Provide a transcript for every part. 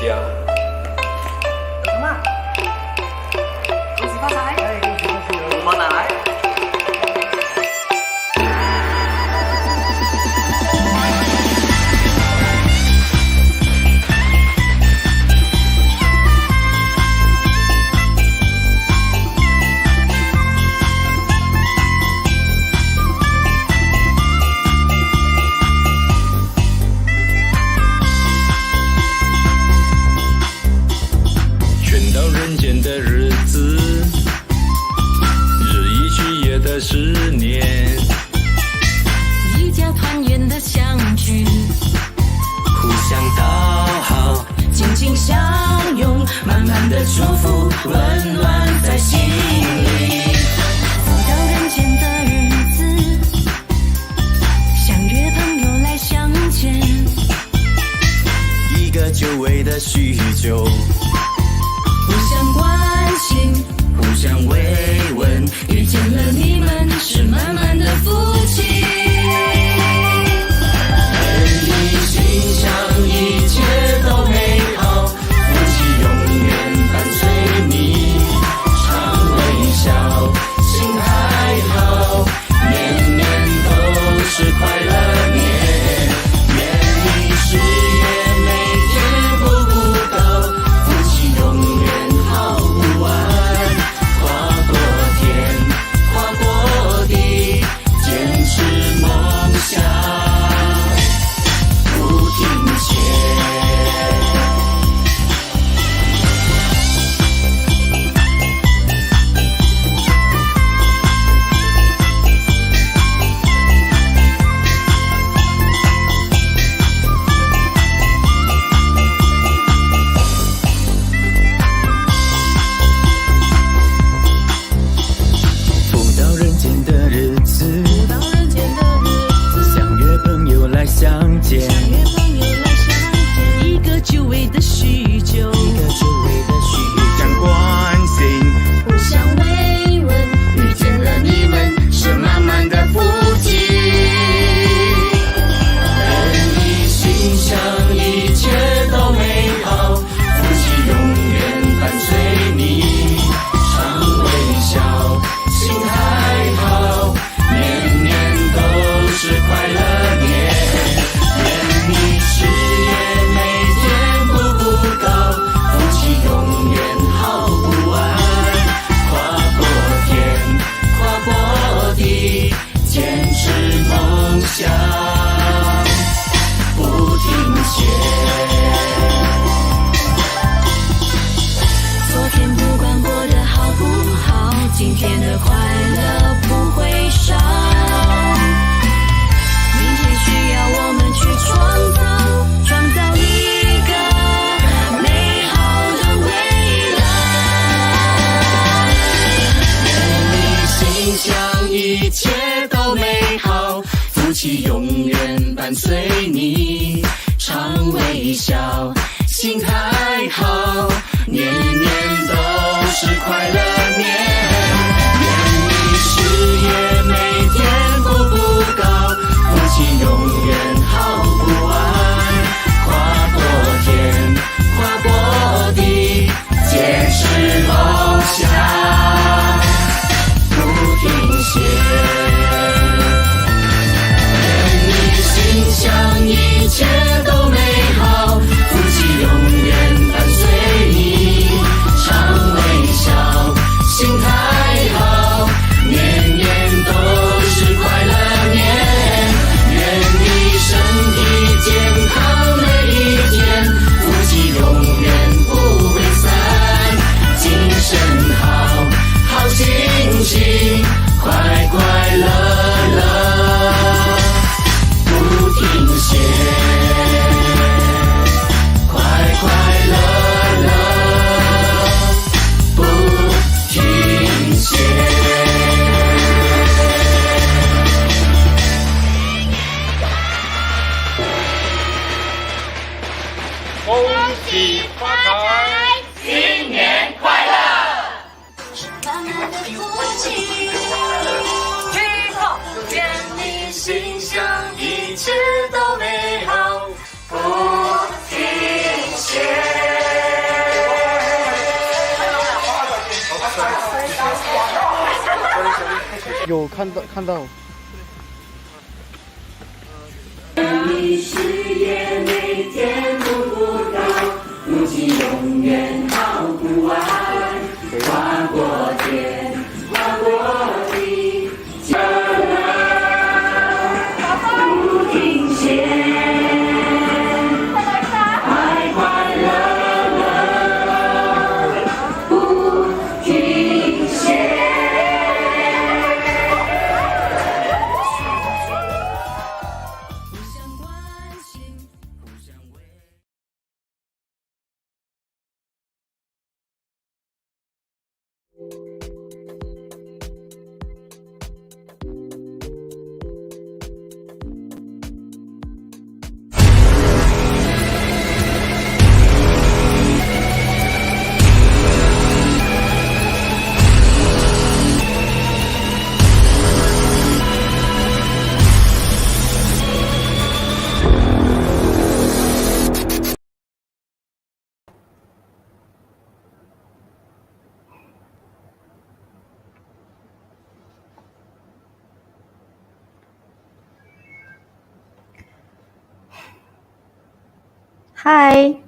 家。什么？恭喜发财！哎，恭喜恭喜！红包拿来。的日子，日以继夜的10年，一家团圆的相聚，互相讨好，紧紧相拥，满满的祝福，温暖在心里。浮到人间的日子，相约朋友来相见，一个久违的叙旧。互相关心，互相慰问，遇见了你们是满满的福气。愿你心想一切都美好，福气永远伴随你，常微笑，心还好，年年都是快乐年。愿你事业每天步步高，福气永远好不完，跨过天，跨过地，坚持梦想不停歇。浮到人间的日子，相约朋友来相见，一个久违的叙旧，互相关心，互相慰问，遇见了你们是满满的福气。愿你心想一切都美好，福气永远伴随你，常微笑，心还好，年年都是快乐年。愿你事业每天步步高，福气永远好不完，跨过天，跨过地，坚持梦想不停歇。昨天不管过得好不好，今天的快乐不会少。明天需要我们去创造一个美好的未来。愿你心想一切都美好，福气永远伴随你，常微笑，心还好，年年都是快乐年。愿你事业每天步步高，福气永远好不完，跨过天，跨过地，坚持梦想不停歇。愿你心想一切都美好，福气永远伴随你，常微笑，心还好，年年都是快乐年。愿你身体健康每一天，福气永远不会散，精神好，好心情，快快乐乐不停歇，快快乐乐不停歇。恭喜发财，新年快乐！满满的福气，愿你心想一切都美好，不停歇。有看到。你事业每天步步高，福气永远好不完。跨过天，跨过地，将来不停歇。快快乐乐不停歇。互相关心，互相为。Hi,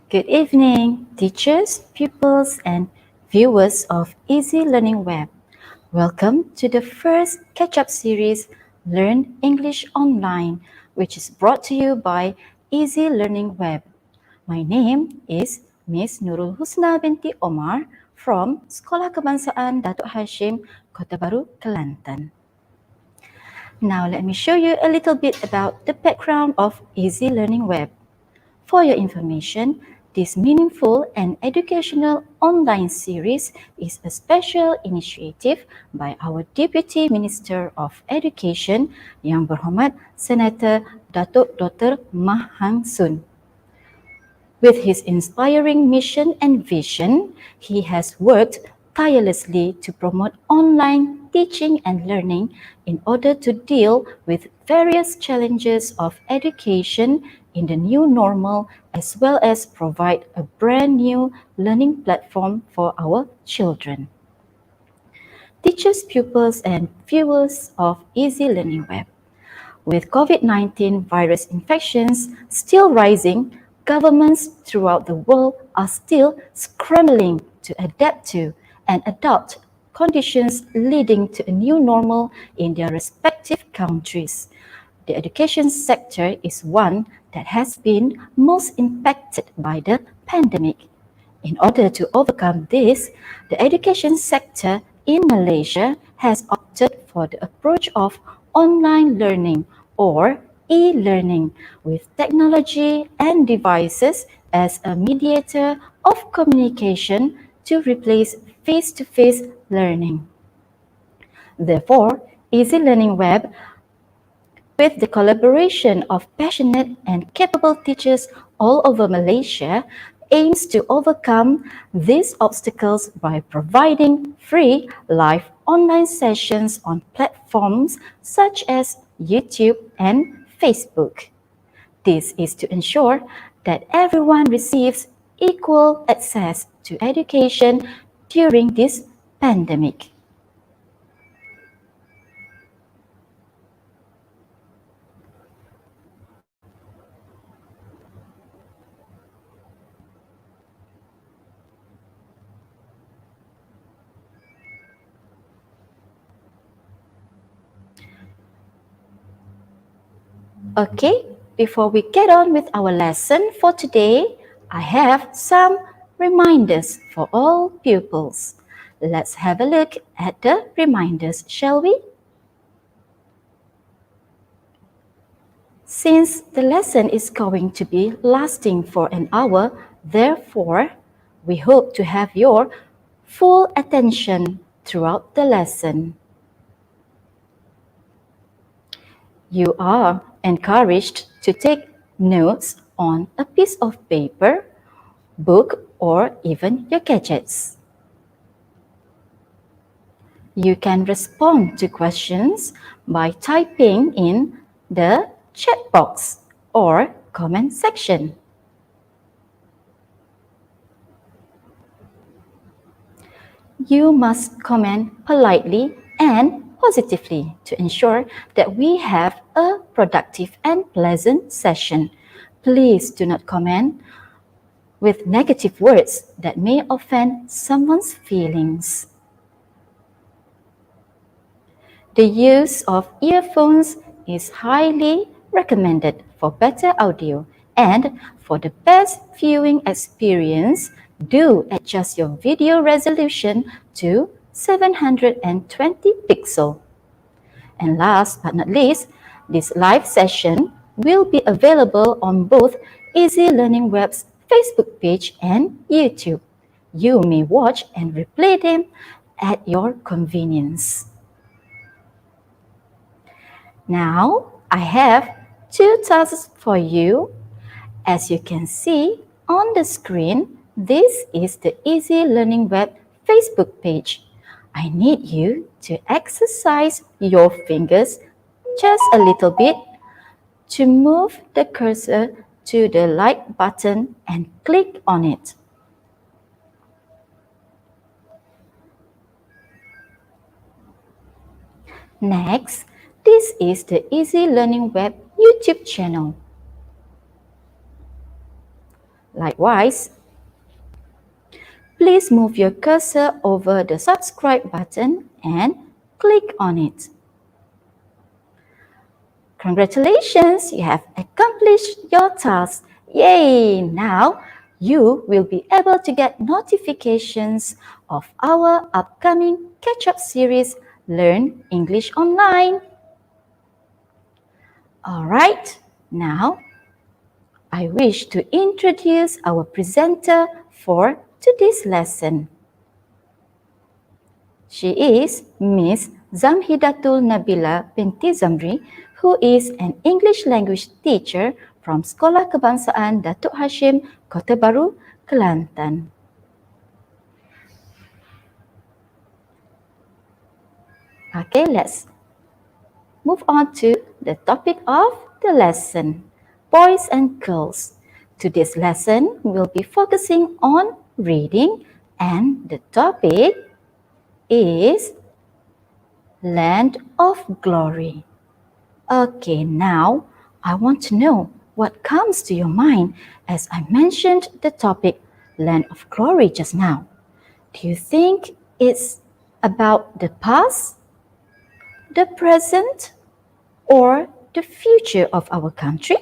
good evening, teachers, pupils, and viewers of Easy Learning Web. Welcome to the first catch-up series, Learn English Online, which is brought to you by Easy Learning Web. My name is Miss Nurul Husna binti Omar from Sekolah Kebangsaan Datu Hashim, Kota Baru, Kelantan. Now let me show you a little bit about the background of Easy Learning Web. For your information, this meaningful and educational online series is a special initiative by our Deputy Minister of Education, Yang Berhormat Senator Datuk Dr. Mah Hang Sun. With his inspiring mission and vision, he has worked tirelessly to promote online teaching and learning in order to deal with various challenges of education in the new normal, as well as provide a brand new learning platform for our children. Teachers, pupils, and viewers of Easy Learning Web. With COVID-19 virus infections still rising, governments throughout the world are still scrambling to adapt to and adopt conditions leading to a new normal in their respective countries. The education sector is one that has been most impacted by the pandemic. In order to overcome this, the education sector in Malaysia has opted for the approach of online learning or e-learning with technology and devices as a mediator of communication to replace face-to-face learning. Therefore, Easy Learning Web, with the collaboration of passionate and capable teachers all over Malaysia, aims to overcome these obstacles by providing free live online sessions on platforms such as YouTube and Facebook. This is to ensure that everyone receives equal access to education during this pandemic. Okay, before we get on with our lesson for today, I have some reminders for all pupils. Let's have a look at the reminders, shall we? Since the lesson is going to be lasting for an hour, therefore, we hope to have your full attention throughout the lesson. You are encouraged to take notes on a piece of paper, book, or even your gadgets. You can respond to questions by typing in the chat box or comment section. You must comment politely and positively to ensure that we have a productive and pleasant session. Please do not comment with negative words that may offend someone's feelings. The use of earphones is highly recommended for better audio, and for the best viewing experience, do adjust your video resolution to 720 pixels. And last but not least, this live session will be available on both Easy Learning Web's Facebook page and YouTube. You may watch and replay them at your convenience. Now, I have 2 tasks for you. As you can see on the screen, this is the Easy Learning Web Facebook page. I need you to exercise your fingers just a little bit to move the cursor to the like button and click on it. Next, this is the Easy Learning Web YouTube channel. Likewise, please move your cursor over the subscribe button and click on it. Congratulations, you have accomplished your task. Yay! Now, you will be able to get notifications of our upcoming catch-up series, Learn English Online. Alright, now I wish to introduce our presenter for today's lesson. She is Miss Zamhidatul Nabila binti Zamri, who is an English language teacher from Sekolah Kebangsaan Datu Hashim, Kota Baru, Kelantan. Okay, let's move on to the topic of the lesson, boys and girls. Today's lesson will be focusing on reading, and the topic is Land of Glory. Okay, now I want to know what comes to your mind as I mentioned the topic Land of Glory just now. Do you think it's about the past, the present, or the future of our country?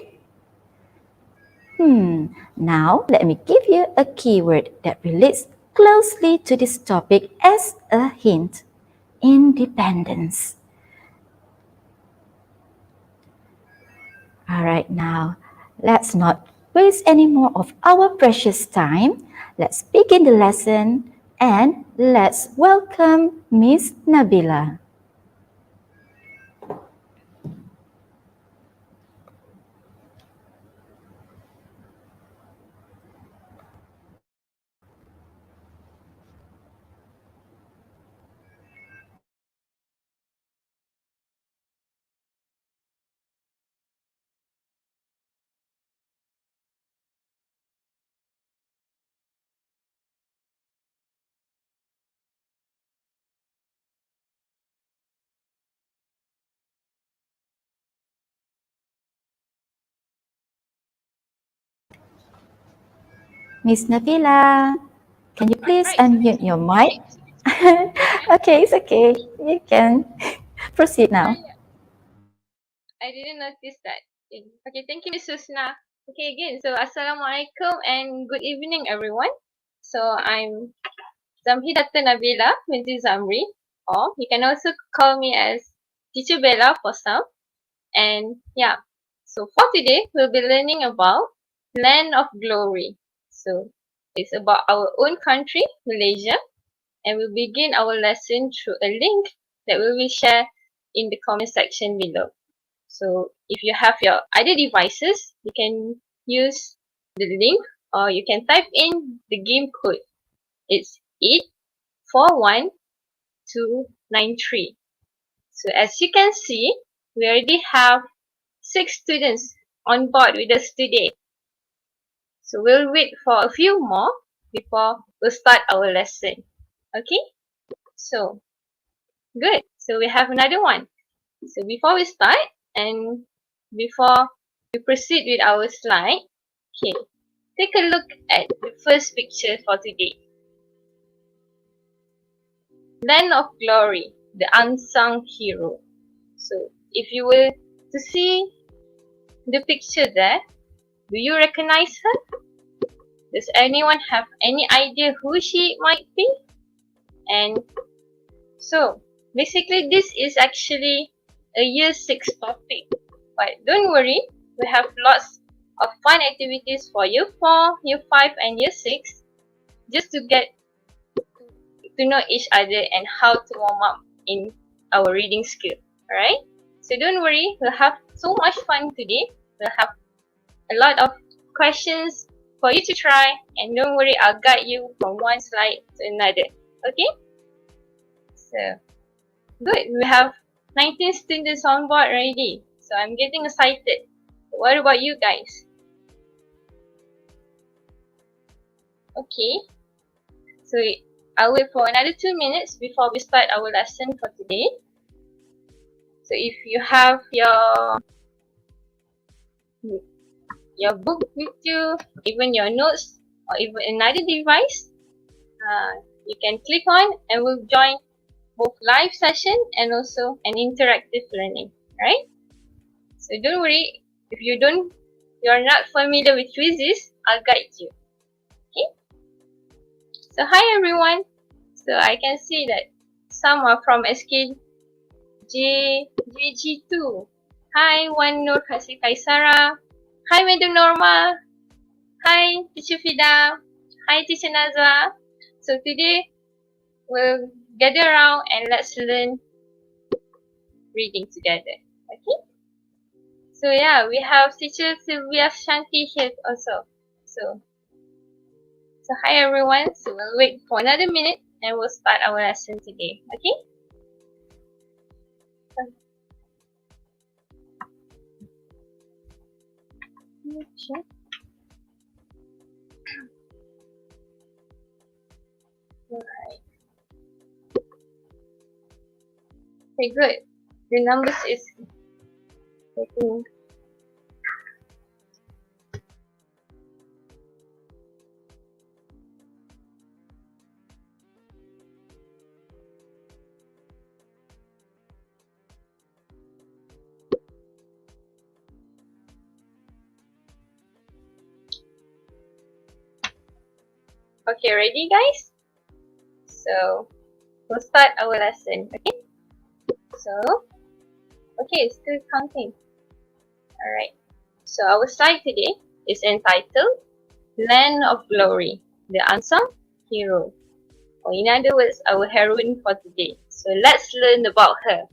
Now let me give you a keyword that relates closely to this topic as a hint. Independence. Alright, now let's not waste any more of our precious time. Let's begin the lesson and let's welcome Miss Nabila. Miss Nabila, can you please unmute your mic? Okay, it's okay. You can proceed now. I didn't notice that. Okay, thank you, Miss Susna. Okay, again, so Assalamualaikum and good evening, everyone. So I'm Zamhidatul Nabila binti Zamri, or you can also call me as Teacher Bella for some. And yeah, so for today, we'll be learning about Land of Glory. So it's about our own country, Malaysia, and we'll begin our lesson through a link that we will share in the comment section below. So if you have your other devices, you can use the link or you can type in the game code. It's 841293. So as you can see, we already have 6 students on board with us today. So we'll wait for a few more before we'll start our lesson. Okay? So, good. So we have another one. So before we start and before we proceed with our slide, okay, take a look at the first picture for today. Land of Glory, the unsung hero. So if you were to see the picture there, do you recognize her? Does anyone have any idea who she might be? And so basically this is actually a year 6 topic. But don't worry, we have lots of fun activities for year 4, year 5 and year 6 just to get to know each other and how to warm up in our reading skill. Alright? So don't worry, we'll have so much fun today. We'll have a lot of questions for you to try, and don't worry, I'll guide you from one slide to another. Okay? So, good. We have 19 students on board already. So I'm getting excited. What about you guys? Okay. So I'll wait for another 2 minutes before we start our lesson for today. So if you have your book with you, even your notes, or even another device, you can click on and we'll join both live session and also an interactive learning, right? So don't worry, if you're not familiar with quizzes, I'll guide you. Okay? So hi everyone. So I can see that some are from SK JG2. Hi Wan Nur Kasih Kaisara. Hi Madam Norma. Hi Teacher Fida. Hi Teacher Nazwa. So today we'll gather around and let's learn reading together. Okay? So yeah, we have Teacher Sylvia Shanti here also. So hi everyone. So we'll wait for another minute and we'll start our lesson today. Okay? Sure. Alright. Okay, good. The numbers is getting okay, ready guys? So we'll start our lesson, okay? So, okay, still counting. Alright. So our slide today is entitled Land of Glory, the Unsung Hero. Or in other words, our heroine for today. So let's learn about her.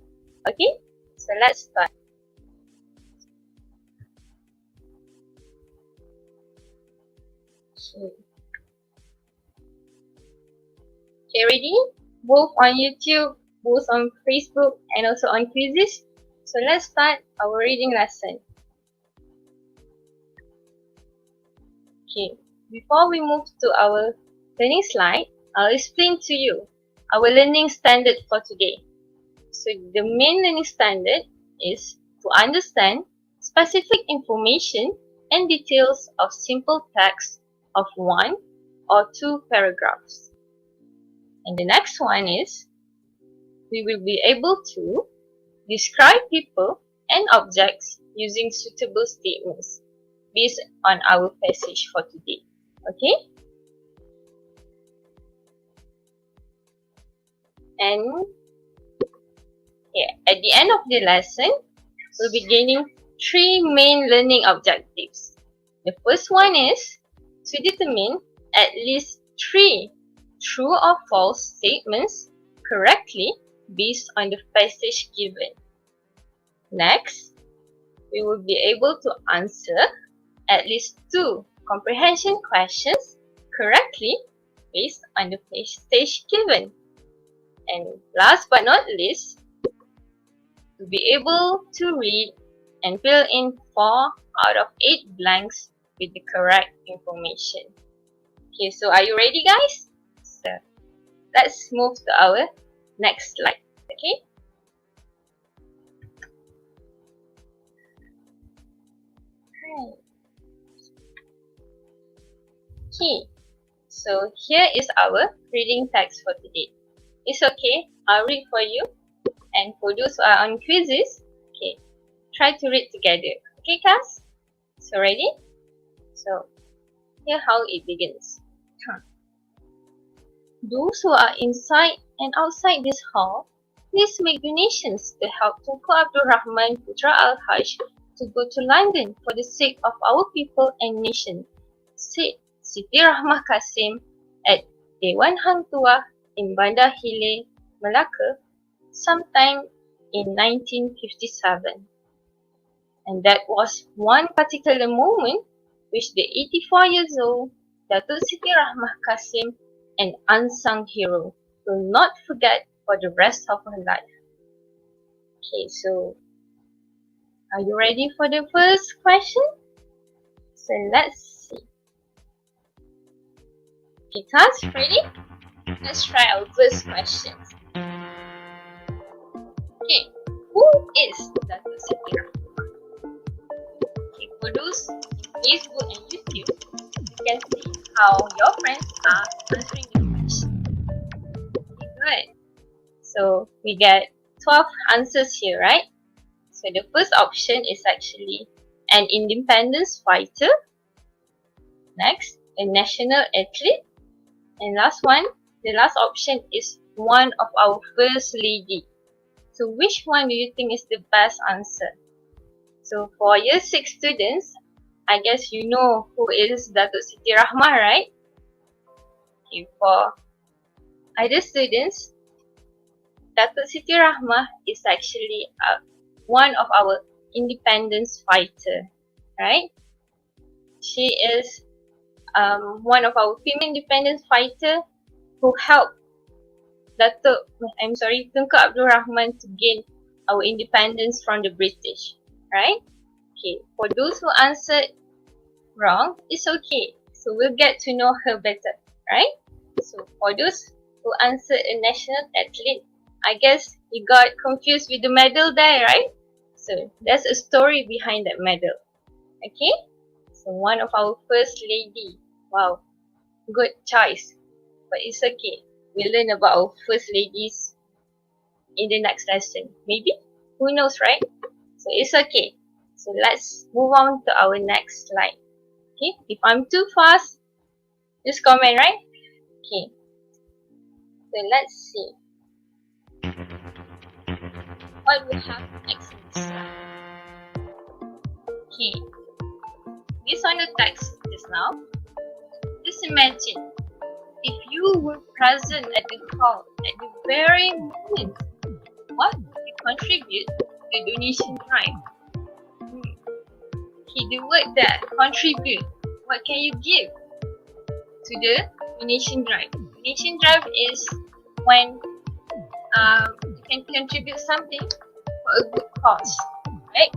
Okay? So let's start. Okay, ready? Both on YouTube, both on Facebook, and also on quizzes. So let's start our reading lesson. Okay, before we move to our learning slide, I'll explain to you our learning standard for today. So the main learning standard is to understand specific information and details of simple text of 1 or 2 paragraphs. And the next one is, we will be able to describe people and objects using suitable statements based on our passage for today. Okay? And at the end of the lesson, we'll be gaining 3 main learning objectives. The first one is to determine at least 3 true or false statements correctly based on the passage given. Next, we will be able to answer at least 2 comprehension questions correctly based on the passage given. And last but not least, to be able to read and fill in 4 out of 8 blanks with the correct information. Okay, so are you ready guys? So let's move to our next slide. Okay, Right. Okay. So here is our reading text for today. It's okay, I'll read for you. And for those who are on quizzes, okay, try to read together. Okay, class? So ready? So here how it begins. Those who are inside and outside this hall, please make donations to help Tunku Abdul Rahman Putra Al-Hajj to go to London for the sake of our people and nation, said Siti Rahmah Kasim at Dewan Hang Tuah in Bandar Hilir, Melaka, sometime in 1957. And that was one particular moment which the 84 years old Datuk Siti Rahmah Kasim, an unsung hero, will not forget for the rest of her life. Okay, so are you ready for the first question? So let's see. Okay, class, ready? Let's try our first question. Okay, who is Datuk Siti Rahmah? Okay, for those in Facebook and YouTube, you can see how your friends are answering the question. Okay, good. So we get 12 answers here, right? So the first option is actually an independence fighter. Next, a national athlete. And last one, the last option is one of our first lady. So which one do you think is the best answer? So for year 6 students, I guess you know who is Datuk Siti Rahmah, right? Okay, for other students, Datuk Siti Rahmah is actually one of our independence fighter, right? She is one of our female independence fighter who helped Tunku Abdul Rahman to gain our independence from the British, right? Okay, for those who answered wrong, it's okay. So we'll get to know her better, right? So for those who answered a national athlete, I guess you got confused with the medal there, right? So there's a story behind that medal. Okay? So one of our first lady. Wow, good choice. But it's okay. We'll learn about our first ladies in the next lesson. Maybe? Who knows, right? So it's okay. So let's move on to our next slide. Okay? If I'm too fast, just comment, right? Okay. So let's see what we have next in this slide. Okay. Based on the text just now, just imagine if you were present at the hall at the very moment, what would you contribute to the donation drive? Okay, the word there, contribute, what can you give to the donation drive? Donation drive is when you can contribute something for a good cause, right?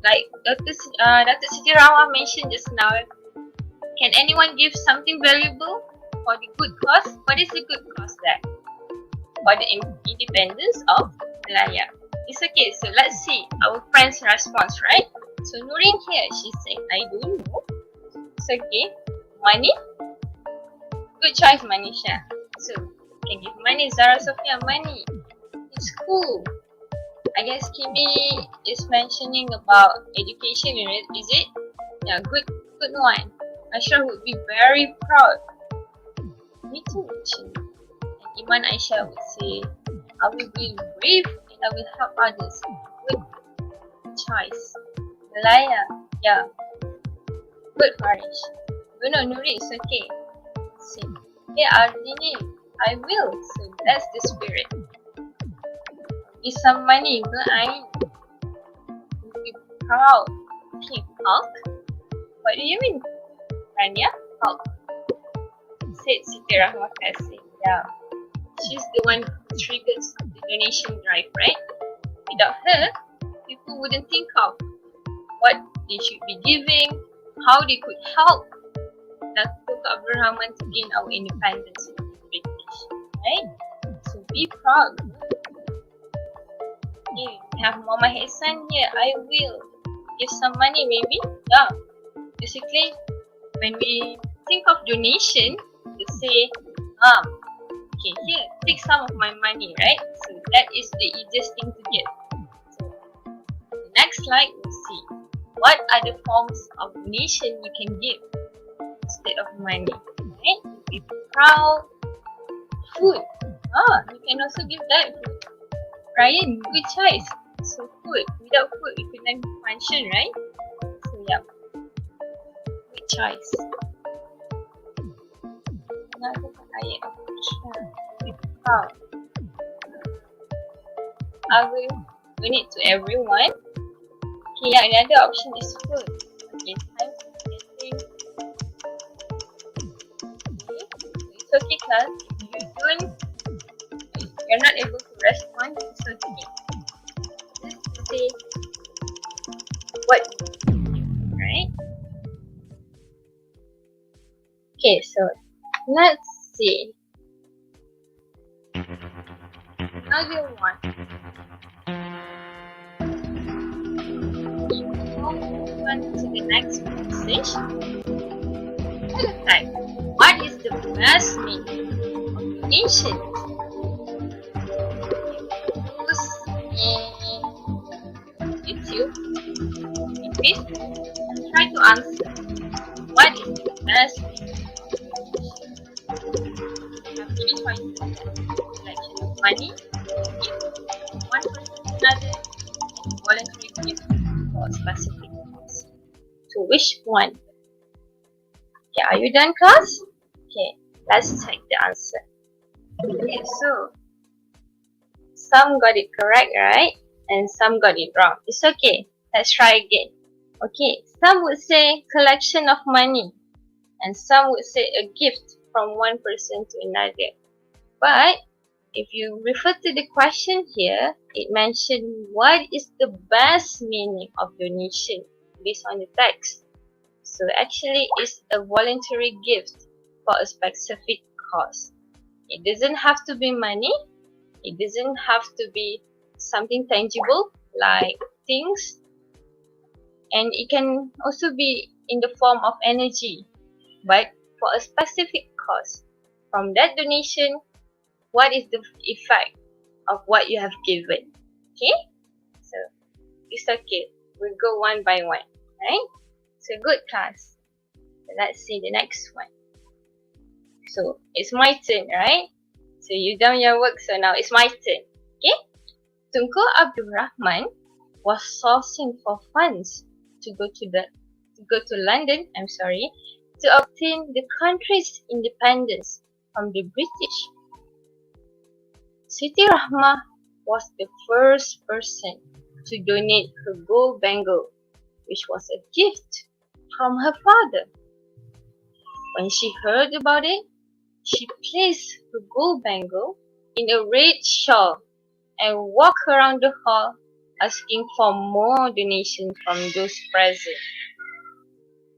Like Dr. Siti Rahmah mentioned just now, can anyone give something valuable for the good cause? What is the good cause there? For the independence of Malaya. It's okay, so let's see our friend's response, right? So Nurin here, she's saying, I don't know. It's okay. Money? Good choice, Manisha. So, you can give money. Zara Sophia, money. It's cool. I guess Kimi is mentioning about education, is it? Yeah, good one. Ashraf would be very proud. Me too, actually. And Iman Aisha would say, I will be brave and I will help others. Good choice. Malaya, yeah. Good, Farish. No, Nuri, it's okay. See. Hey, Ardini, I will. So that's the spirit. Give some money, good eye. Be proud. Okay, Hulk? What do you mean? Rania? Hulk. Said Siti Rahmah Kasim. Yeah. She's the one who triggers the donation drive, right? Without her, people wouldn't think of what they should be giving, how they could help Datuk Abdul Rahman to gain our independence from the British, right? So be proud. Okay, we have Mama Hassan here. I will. give some money maybe. Yeah. Basically, when we think of donation, we say, okay, here, take some of my money, right? So that is the easiest thing to get. So the next slide, we'll see what are the forms of donation you can give instead of money, right? With proud, food. You can also give that food. Ryan, good choice. So food. Without food, we couldn't function, right? So yeah, good choice. Another ayat of with proud. I will donate to everyone. Okay, yeah, another option is food. Okay, time for getting. Okay, so it's okay, class. If you're not able to respond, it's okay. Just say what you do, right? Okay, so let's see. Another one. Move on to the next message. Another type. What is the best meaning of donation? Use in YouTube. In Facebook. Try to answer. What is the best meaning of donation? You have many choices. Selection of money, gift from one person to another, and voluntary gift for a specific cause. So which one? Okay, are you done, class? Okay, let's check the answer. Okay, so some got it correct, right? And some got it wrong. It's okay. Let's try again. Okay, some would say collection of money, and some would say a gift from one person to another. But if you refer to the question here, it mentioned what is the best meaning of donation based on the text. So actually it's a voluntary gift for a specific cause. It doesn't have to be money. It doesn't have to be something tangible like things. And it can also be in the form of energy, but for a specific cause. From that donation, what is the effect of what you have given? Okay? So, it's okay. We'll go one by one. Right? So, good class. So, let's see the next one. So, it's my turn, right? So, you done your work, so now it's my turn. Okay? Tunku Abdul Rahman was sourcing for funds to go to London, to obtain the country's independence from the British. Siti Rahmah was the first person to donate her gold bangle, which was a gift from her father. When she heard about it, she placed her gold bangle in a red shawl and walked around the hall asking for more donations from those present.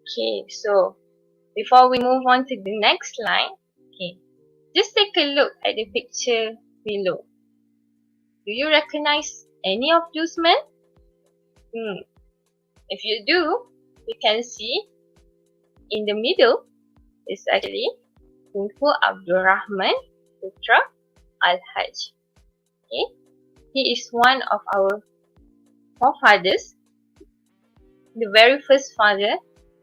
Okay, so before we move on to the next line, okay, just take a look at the picture below. Do you recognize any of those men? If you do, you can see in the middle is actually Tunku Abdul Rahman Putra Al-Hajj. Okay, he is one of our forefathers, the very first father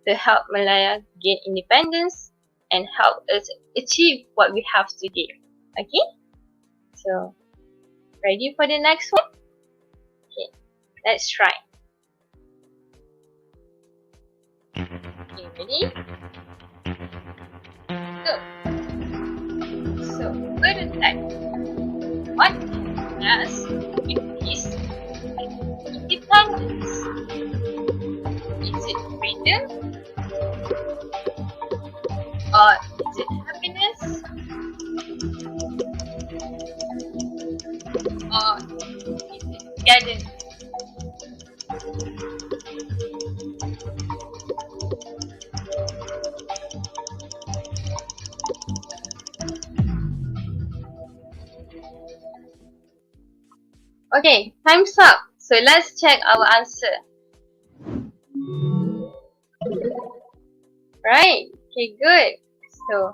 to help Malaya gain independence and help us achieve what we have today. Okay, so ready for the next one? Okay, let's try. Okay, ready? Go. So, first type. What does peace and independence? Is it freedom? Or is it happiness? Or is it togetherness? Okay, time's up. So let's check our answer. Right. Okay, good. So,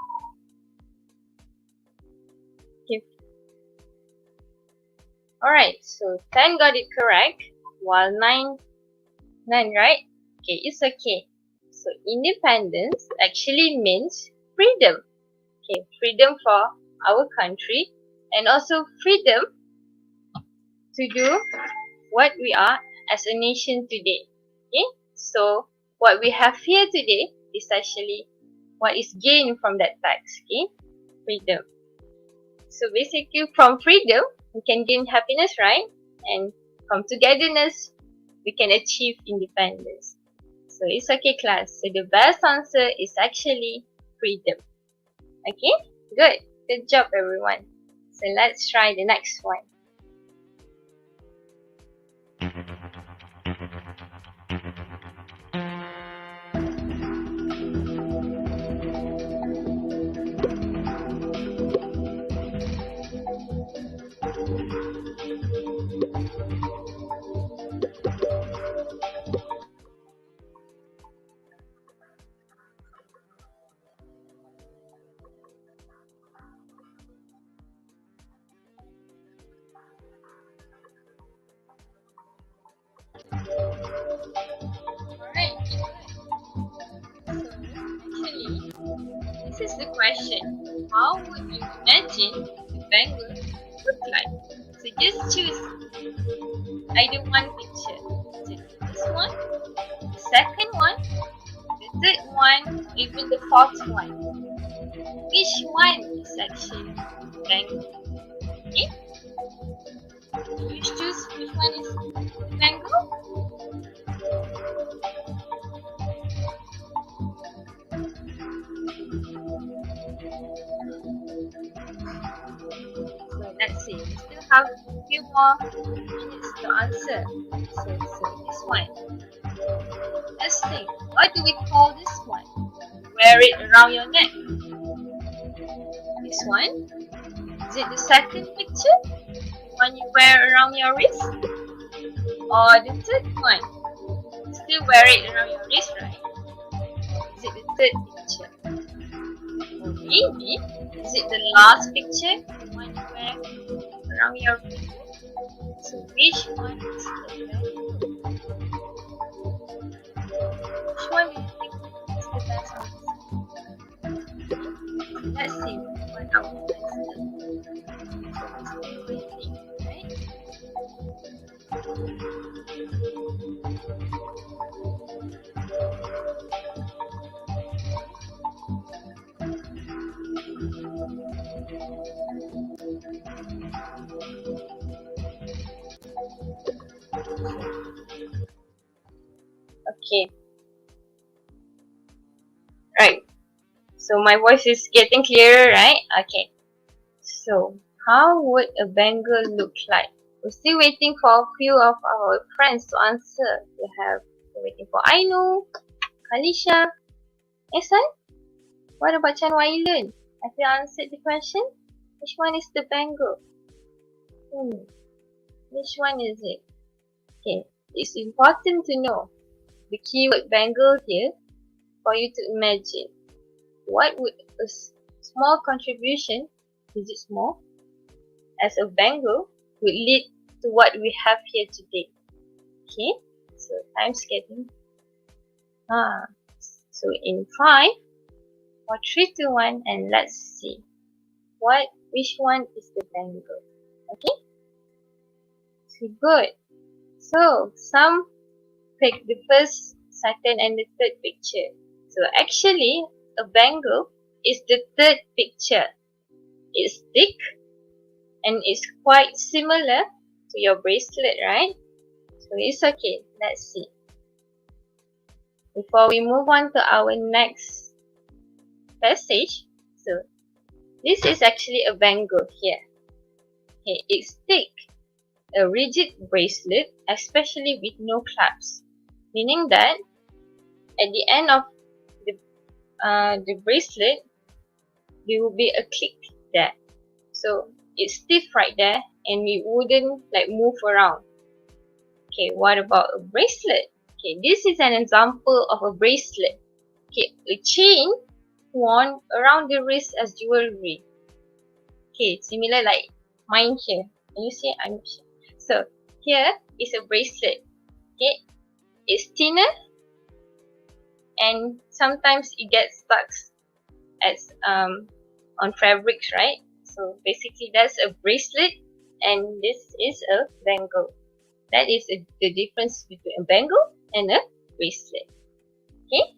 okay. Alright, so 10 got it correct, while 9, none, right? Okay, it's okay. So, independence actually means freedom. Okay, freedom for our country and also freedom to do what we are as a nation today. Okay, so what we have here today is actually what is gained from that text. Okay, freedom. So basically, from freedom we can gain happiness, right? And from togetherness we can achieve independence. So it's okay, class. So the best answer is actually freedom. Okay, good. Good job, everyone. So let's try the next one. Alright. Actually, this is the question. How would you imagine the Bengal look like? So just choose either one picture. Is it this one, the second one, the third one, or even the fourth one? Which one is actually Bengal? Okay? You choose which one is Bengal? So let's see. We still have a few more minutes to answer. So this one. Let's think. What do we call this one? Wear it around your neck. This one? Is it the second picture? The one you wear around your wrist? Or the third one? Still wear it around your wrist, right? Is it the third picture? Or maybe, is it the last picture? The one you wear around your wrist? So which one is the best? Which one do you think is the best answer? Let's see what our answer. So still waiting, right? Okay. Right. So my voice is getting clearer, right? Okay. So how would a Bengal look like? We're still waiting for a few of our friends to answer. We're waiting for Ainu, Kalisha, Ehsan. What about Chan Wailan? Have you answered the question? Which one is the Bengal? Which one is it? Okay. It's important to know the keyword Bengal here for you to imagine. What would a small contribution, is it small, as a Bengal would lead to what we have here today? Okay, so time's getting. So in 5, 4, 3, 2, 1, and let's see which one is the Bengal. Okay, so good. So some pick the first, second, and the third picture. So actually, a Bengal is the third picture. It's thick and it's quite similar to your bracelet, right? So it's okay. Let's see. Before we move on to our next passage, so this is actually a Bengal here. Okay, it's thick, a rigid bracelet, especially with no clasps, meaning that at the end of the bracelet, there will be a click there. So it's stiff right there and we wouldn't like move around. Okay, what about a bracelet? Okay, this is an example of a bracelet. Okay, a chain worn around the wrist as jewelry. Okay, similar like mine here. Can you see? I'm sure. So here is a bracelet. Okay, it's thinner and sometimes it gets stuck as on fabrics, right? So basically that's a bracelet and this is a bangle. That is the difference between a bangle and a bracelet. Okay,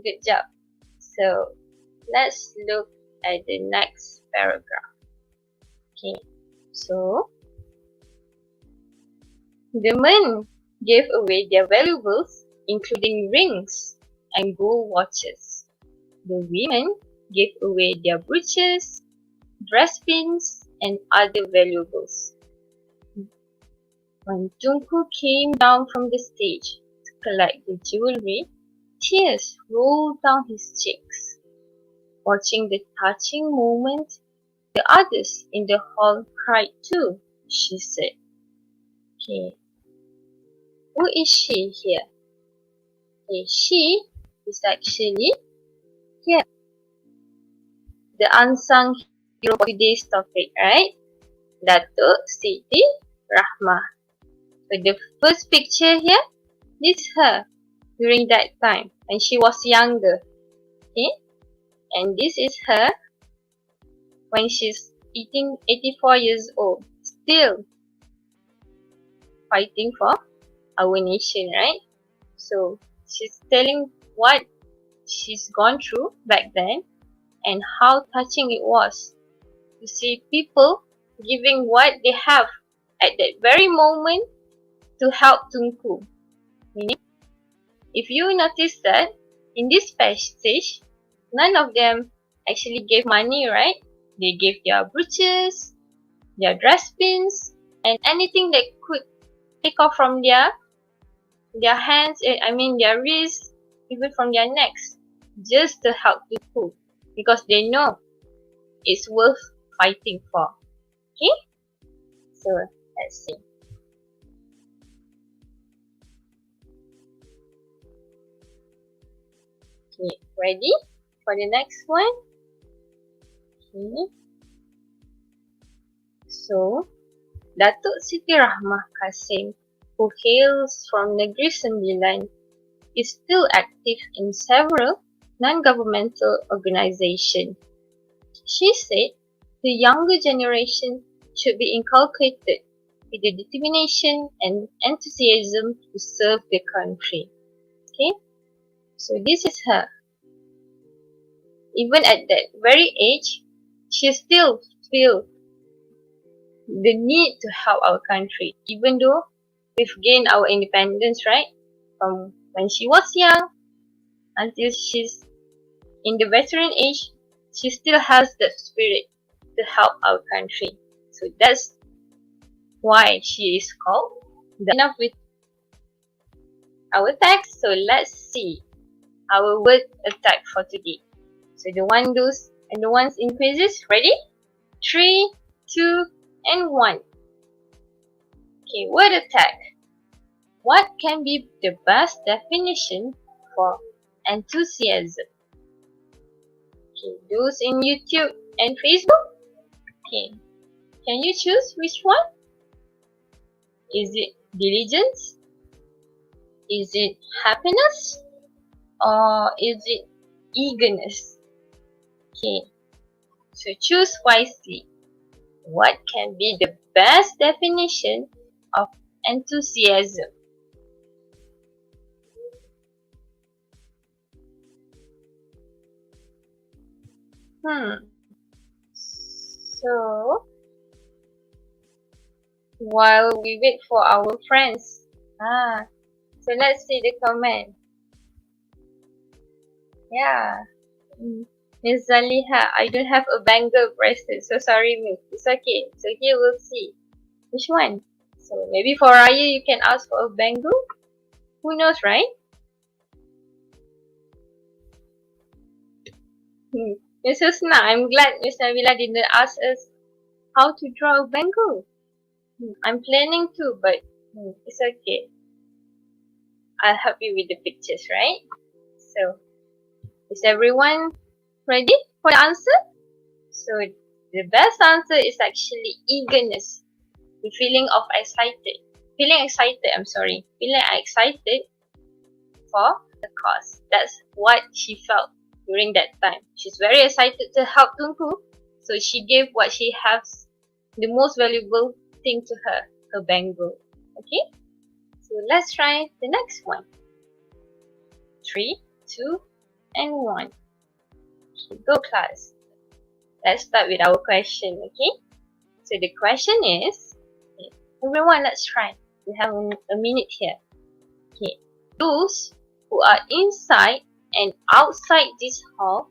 good job. So let's look at the next paragraph. Okay, so the men gave away their valuables, including rings and gold watches. The women gave away their brooches, dress pins, and other valuables. When Tunku came down from the stage to collect the jewelry, tears rolled down his cheeks. Watching the touching moment, the others in the hall cried too, she said. Okay, who is she here? Okay, she is actually here, the unsung hero of today's topic, right? Datuk Siti Rahmah. So the first picture here, this is her during that time when she was younger. Okay, and this is her when she's 84 years old, still fighting for our nation, right? So she's telling what she's gone through back then and how touching it was to see people giving what they have at that very moment to help Tunku. Meaning, if you notice that in this passage, none of them actually gave money, right? They gave their brooches, their dress pins, and anything that could take off from their hands, their wrists, even from their necks, just to help Tunku, because they know it's worth fighting for. Okay? So let's see. Okay, ready for the next one? Okay. So, Datuk Siti Rahmah Kasim, who hails from Negeri Sembilan, is still active in several non-governmental organizations. She said the younger generation should be inculcated with the determination and enthusiasm to serve the country. Okay, so this is her. Even at that very age, she still feels the need to help our country, even though we've gained our independence, right? From when she was young until she's in the veteran age, she still has that spirit to help our country. So that's why she is called. Enough with our text, so let's see our word attack for today. So the one, those, and the ones in quizzes, ready? 3, 2, and 1. Okay, word attack. What can be the best definition for enthusiasm? Okay, those in YouTube and Facebook? Okay, can you choose which one? Is it diligence? Is it happiness? Or is it eagerness? Okay, so choose wisely. What can be the best definition of enthusiasm? So, while we wait for our friends, so let's see the comment. Yeah. Miss Zaliha, I don't have a bangle bracelet, so sorry miss. It's okay. So here we'll see. Which one? So maybe for Raya you can ask for a bangle? Who knows, right? Miss Husna, I'm glad Miss Nabila didn't ask us how to draw a bangle. I'm planning to, but it's okay. I'll help you with the pictures, right? So, Is everyone ready for the answer? So the best answer is actually eagerness. The feeling excited for the cause. That's what she felt during that time. She's very excited to help Tunku, so she gave what she has, the most valuable thing to her, her bangle. Okay, so let's try the next one. 3, 2, and 1. Okay, go class. Let's start with our question, okay? So the question is, okay, everyone, let's try. We have a minute here. Okay, those who are inside and outside this hall,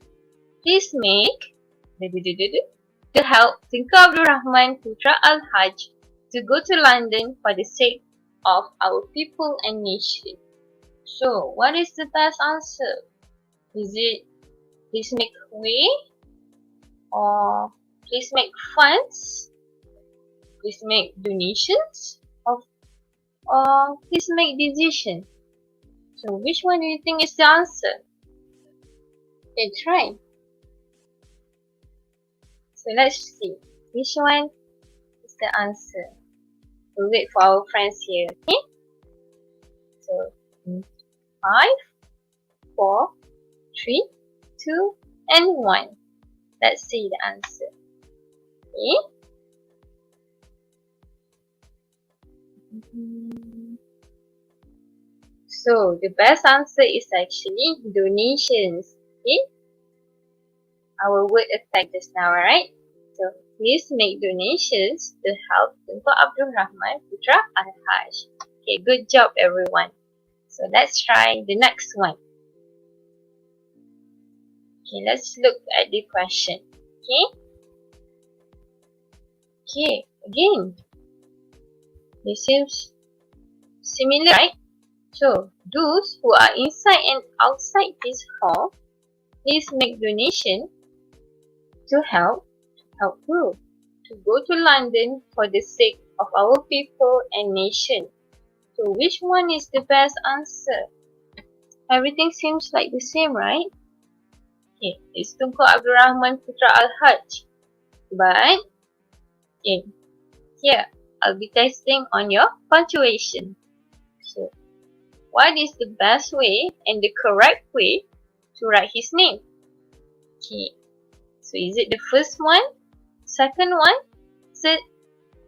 please make to help Tunku Abdul Rahman Putra Al-Hajj to go to London for the sake of our people and nation. So, what is the best answer? Is it please make way, or please make funds, please make donations, or please make decision? So which one do you think is the answer? Okay, try. So let's see which one is the answer. We'll wait for our friends here, okay? So 5, 4, 3, 2, and 1. Let's see the answer. Okay. So the best answer is actually donations. Okay. Our word attack just now, right? So please make donations to help Tunku Abdul Rahman Putra Al-Hajj. Okay, good job everyone. So let's try the next one. Okay, let's look at the question. Okay. Okay, again. This seems similar, right? So, those who are inside and outside this hall, please make donation to help who? To go to London for the sake of our people and nation. So, which one is the best answer? Everything seems like the same, right? Okay, it's Tunku Abdul Rahman Putra Al-Hajj. But, okay, here, I'll be testing on your punctuation. So, what is the best way and the correct way to write his name? Okay, so is it the first one, second one, third,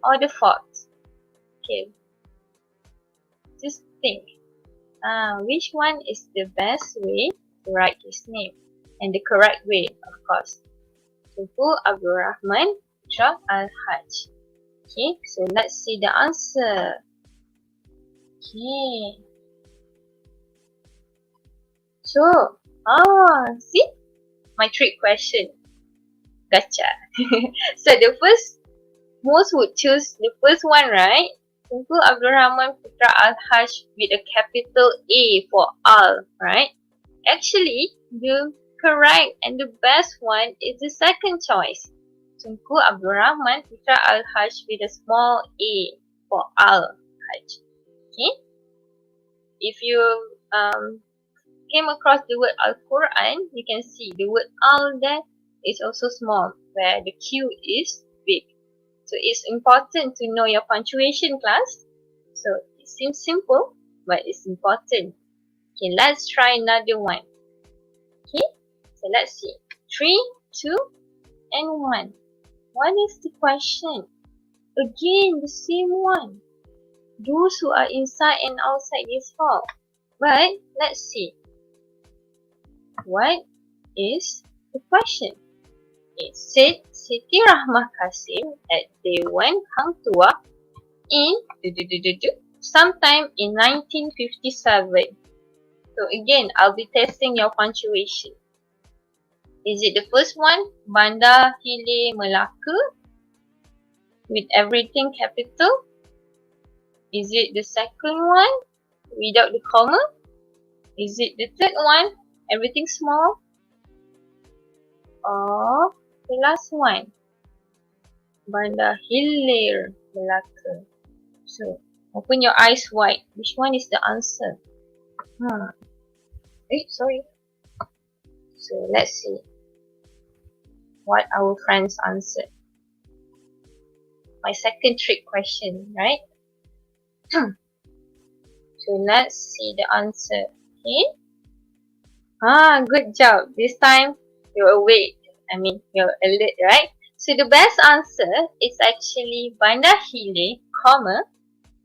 or the fourth? Okay, just think. Which one is the best way to write his name? And the correct way, of course. Tunku Abdul Rahman Putra Al-Hajj. Okay, so let's see the answer. Okay. So, see? My trick question. Gotcha. So the first, most would choose the first one, right? Tunku Abdul Rahman Putra Al-Hajj with a capital A for Al, right? Actually, the correct and the best one is the second choice. Tunku Abdul Rahman Putra Al-Hajj with a small a for Al-Hajj. Okay? If you came across the word Al-Quran, you can see the word Al there is also small, where the Q is big. So it's important to know your punctuation, class. So it seems simple, but it's important. Okay, let's try another one. Okay, so let's see. 3, 2, and 1. What is the question? Again, the same one. Those who are inside and outside this hall. But let's see. What is the question? It said Siti Rahmah Kasim at Dewan Hang Tuah in sometime in 1957. So again, I'll be testing your punctuation. Is it the first one, Bandar Hilir Melaka, with everything capital? Is it the second one, without the comma? Is it the third one, everything small? Or the last one, Bandar Hilir Melaka? So, open your eyes wide. Which one is the answer? Sorry. So let's see what our friends answered. My second trick question, right? So let's see the answer. Okay. Good job. This time you're awake. You're alert, right? So the best answer is actually Bandar Hile,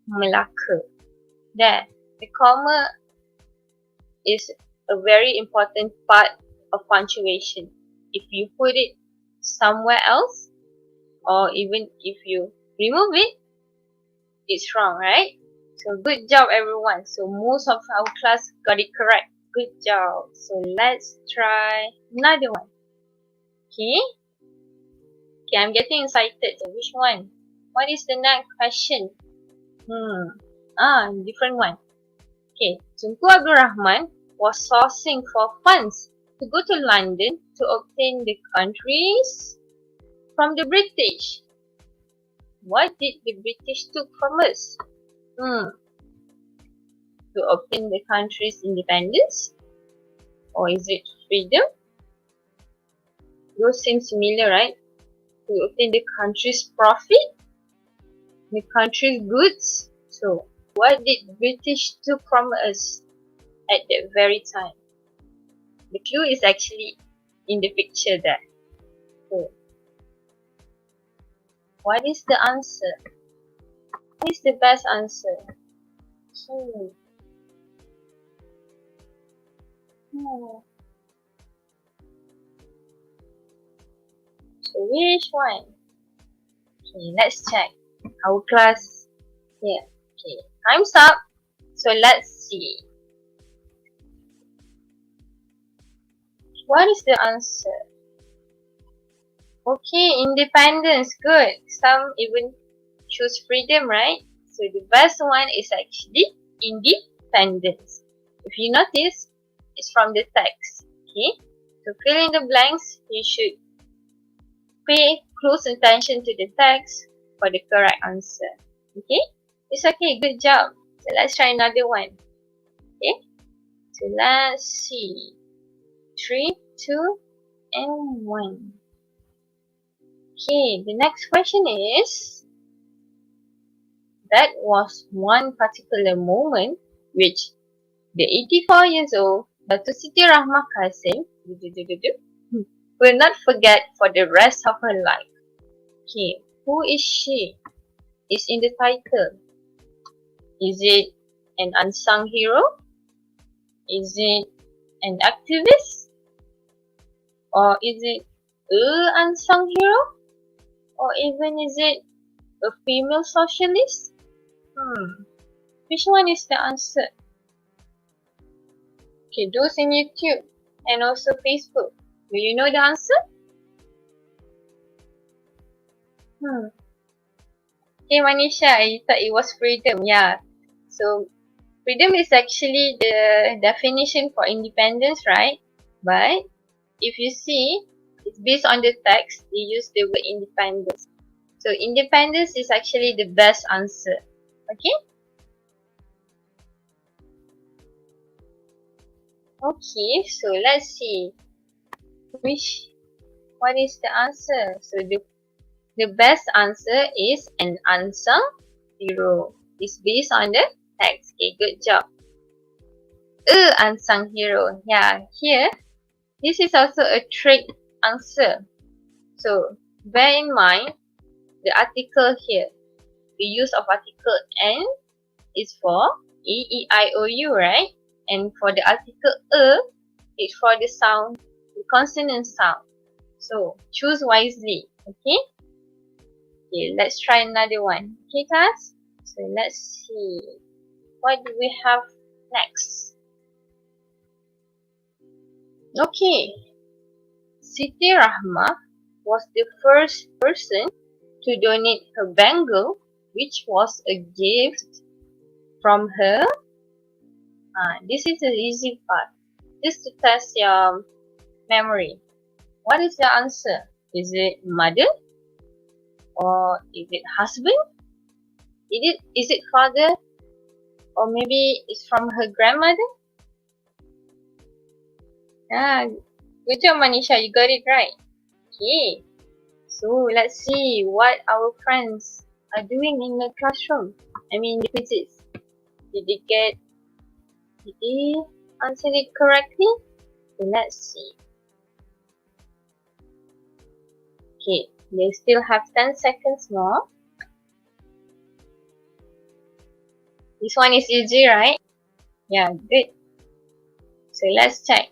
Melaka. There. The comma is a very important part of punctuation. If you put it somewhere else, or even if you remove it, it's wrong, right? So good job everyone. So most of our class got it correct. Good job. So let's try another one. Okay. Okay, I'm getting excited. So which one? What is the next question? Different one. Okay. Tunku Abdul Rahman was sourcing for funds to go to London to obtain the countries from the British. What did the British took from us? To obtain the country's independence? Or is it freedom? Those seem similar, right? To obtain the country's profit? The country's goods? So, what did British took from us at that very time? The clue is actually in the picture there. So, what is the answer? What is the best answer? So which one? Okay, let's check our class here. Okay, time's up. So let's see. What is the answer? Okay, independence. Good. Some even choose freedom, right? So the best one is actually independence. If you notice, it's from the text. Okay, to fill in the blanks, you should pay close attention to the text for the correct answer. Okay, it's okay. Good job. So let's try another one. Okay, so let's see. 3, 2, and 1. Okay, the next question is, that was one particular moment which the 84 years old Datu Siti Rahmah Kasim will not forget for the rest of her life. Okay, who is she? Is in the title. Is it an unsung hero? Is it an activist? Or is it a unsung hero? Or even is it a female socialist? Which one is the answer? Okay, those in YouTube and also Facebook. Do you know the answer? Okay, Manisha, you thought it was freedom. Yeah. So, freedom is actually the definition for independence, right? But, if you see, it's based on the text, they use the word independence. So, independence is actually the best answer. Okay? Okay, so let's see. What is the answer? So, the best answer is an unsung hero. It's based on the text. Okay, good job. Unsung hero. Yeah, here, this is also a trick answer. So, bear in mind, the article here, the use of article N is for E-E-I-O-U, right? And for the article it's for the sound, the consonant sound. So, choose wisely, okay? Okay, let's try another one. Okay, class? So, let's see. What do we have next? Okay. Siti Rahmah was the first person to donate her bangle, which was a gift from her. This is the easy part. Just to test your memory. What is the answer? Is it mother? Or is it husband? Is it father? Or maybe it's from her grandmother? Good job, Manisha. You got it right. Okay. So let's see what our friends are doing in the classroom. I mean the quizzes. Did they answer it correctly? So let's see. Okay, they still have 10 seconds more. This one is easy, right? Yeah, good. So let's check.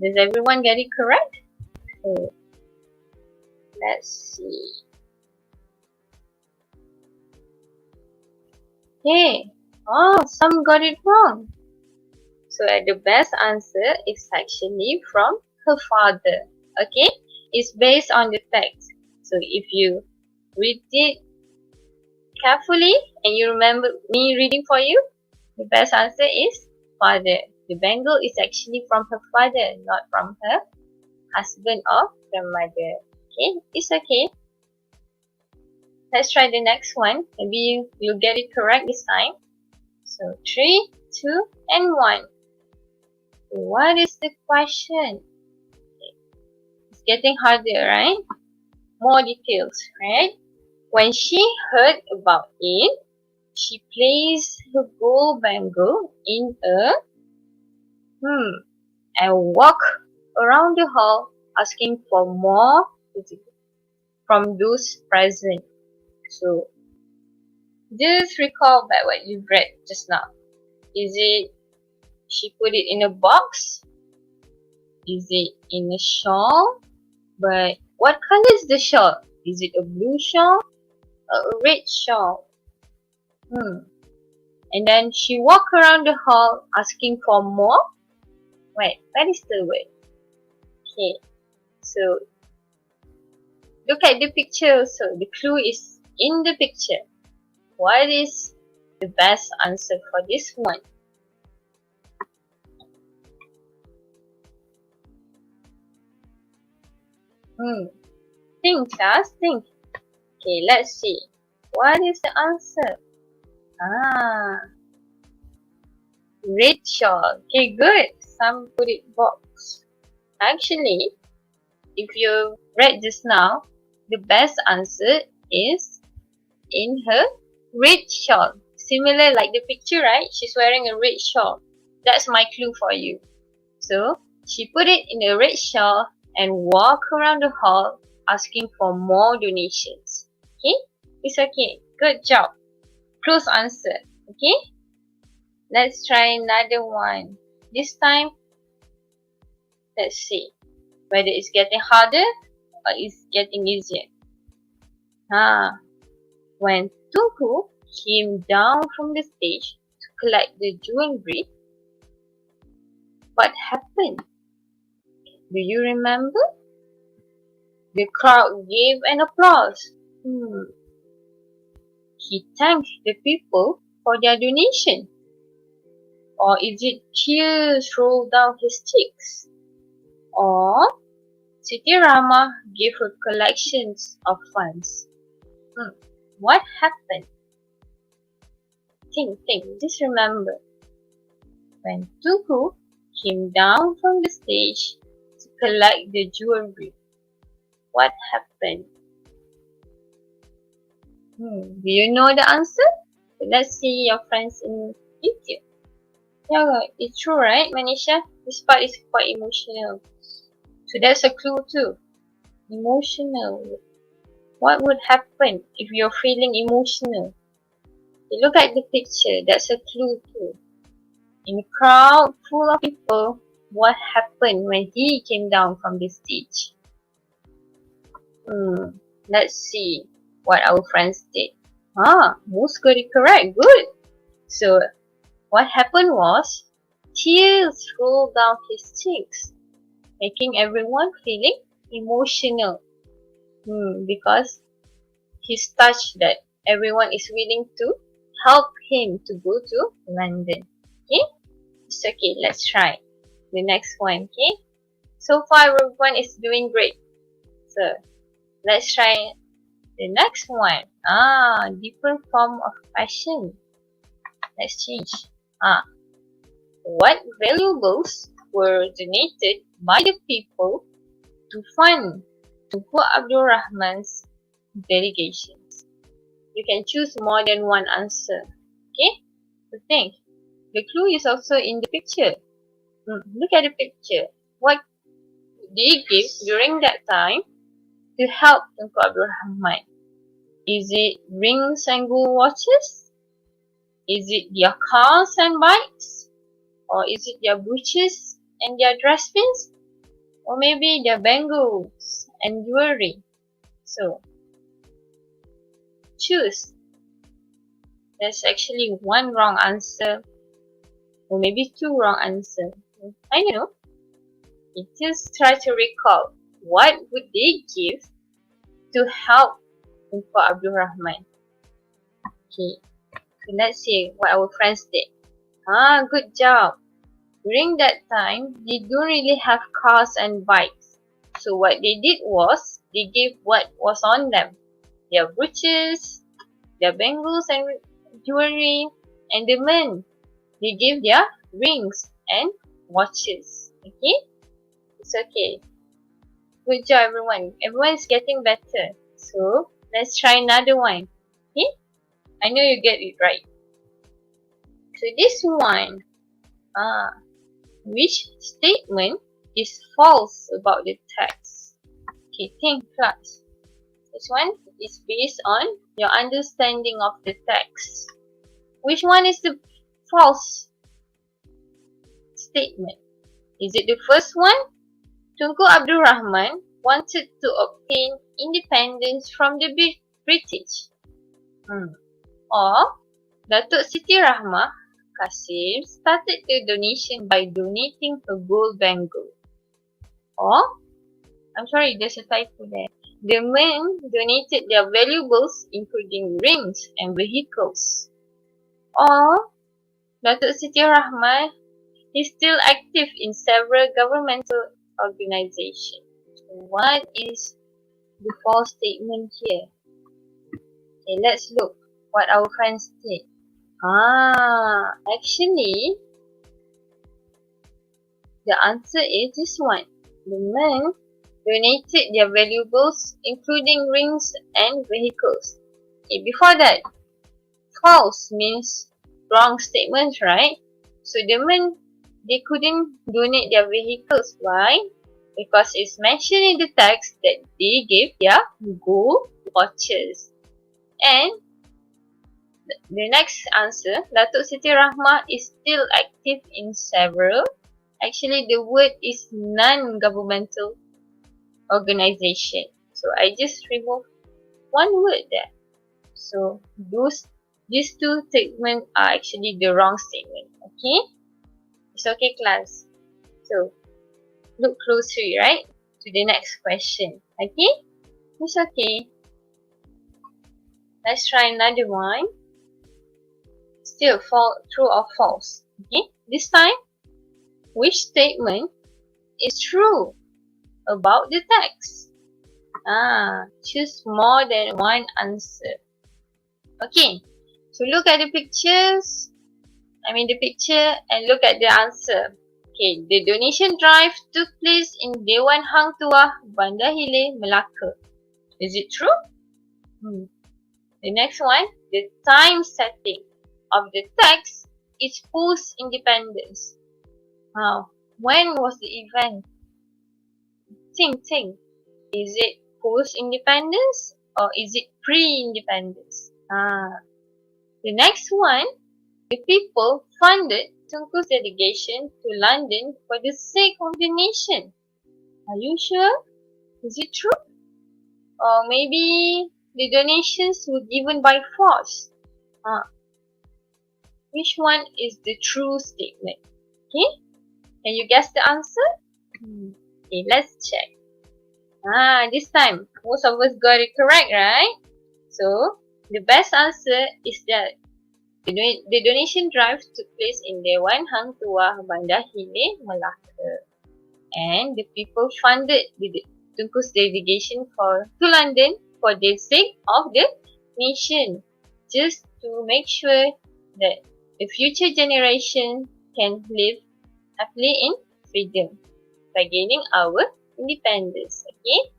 Does everyone get it correct? So let's see. Okay. Oh, some got it wrong. So the best answer is actually from her father. Okay? It's based on the text. So if you read it carefully and you remember me reading for you, the best answer is father. The bangle is actually from her father, not from her husband or grandmother. Okay? It's okay. Let's try the next one. Maybe you'll get it correct this time. So 3, 2, and 1. What is the question? It's getting harder, right? More details, right? When she heard about it, she placed her gold bangle in a and walked around the hall asking for more from those present. So just recall back what you read just now. Is it she put it in a box? Is it in a shawl? But what color is the shawl? Is it a blue shawl or a red shawl? And then she walked around the hall asking for more. Wait, that is the word. Okay, so look at the picture. So the clue is in the picture. What is the best answer for this one? Think, just think. Okay, let's see. What is the answer? Red shawl. Okay, good. Some put it box. Actually, if you read just now, the best answer is in her red shawl. Similar like the picture, right? She's wearing a red shawl. That's my clue for you. So, she put it in a red shawl and walked around the hall asking for more donations. Okay? It's okay. Good job. Close answer. Okay? Let's try another one. This time, let's see whether it's getting harder or it's getting easier. When Tunku came down from the stage to collect the jewelry, what happened? Do you remember? The crowd gave an applause. He thanked the people for their donation. Or is it tears rolled down his cheeks? Or Siti Rama gave her collections of funds. What happened? Think. Just remember. When Tunku came down from the stage to collect the jewelry, what happened? Do you know the answer? Let's see your friends in YouTube. Yeah, it's true, right, Manisha? This part is quite emotional. So that's a clue too. Emotional. What would happen if you're feeling emotional? You look at the picture, that's a clue too. In a crowd full of people, what happened when he came down from the stage? Let's see what our friends did. Most got it correct. Good. So, what happened was, tears rolled down his cheeks, making everyone feeling emotional. Because he's touched that everyone is willing to help him to go to London. Okay? It's okay. Let's try the next one. Okay? So far, everyone is doing great. So, let's try the next one. Different form of fashion. Let's change. What valuables were donated by the people to fund Tunku Abdul Rahman's delegations? You can choose more than one answer. Okay? So think. The clue is also in the picture. Look at the picture. What did they give during that time to help Tunku Abdul Rahman? Is it rings and gold watches? Is it their cars and bikes? Or is it their brooches and their dress pins? Or maybe their bangles and jewelry? So, choose. There's actually one wrong answer, or maybe two wrong answers. I don't know. You just try to recall what would they give to help Tunku Abdul Rahman. Okay, so let's see what our friends did. Good job. During that time, they don't really have cars and bikes. So what they did was, they gave what was on them. Their brooches, their bangles and jewelry, and the men, they gave their rings and watches. Okay? It's okay. Good job everyone. Everyone is getting better. So, let's try another one. Okay? I know you get it right. So this one, which statement is false about the text? Okay, think class. This one is based on your understanding of the text. Which one is the false statement? Is it the first one? Tunku Abdul Rahman wanted to obtain independence from the British. Or Datuk Siti Rahmah Kasim started the donation by donating a gold bangle. Or, I'm sorry, there's a typo there. The men donated their valuables including rings and vehicles. Or, Datuk Siti Rahmah is still active in several governmental organizations. What is the false statement here? Okay, let's look what our friends did. Actually, the answer is this one. The men donated their valuables including rings and vehicles. Okay, before that, false means wrong statements, right? So the men, they couldn't donate their vehicles. Why? Because it's mentioned in the text that they gave their gold watches. And the next answer, Datuk Siti Rahmah is still active in several. Actually, the word is non-governmental organization. So I just removed one word there. So these two statements are actually the wrong statement. Okay? It's okay, class. So look closely, right? To the next question. Okay? It's okay. Let's try another one. Still true or false. Okay? This time, which statement is true about the text? Choose more than one answer. Okay. So look at the pictures. The picture and look at the answer. Okay, the donation drive took place in Dewan Hang Tuah, Bandar Hilir, Melaka. Is it true? The next one, the time setting of the text is post-independence. When was the event? Think. Is it post-independence or is it pre-independence? The next one, the people funded Tunku's delegation to London for the sake of the nation. Are you sure? Is it true? Or maybe the donations were given by force. Which one is the true statement? Okay? Can you guess the answer? Okay, let's check. This time, most of us got it correct, right? So, the best answer is that the donation drive took place in Dewan Hang Tuah, Bandar Hilir, Melaka. And the people funded Tunku's delegation to London for the sake of the nation. Just to make sure that the future generation can live happily in freedom by gaining our independence. Okay,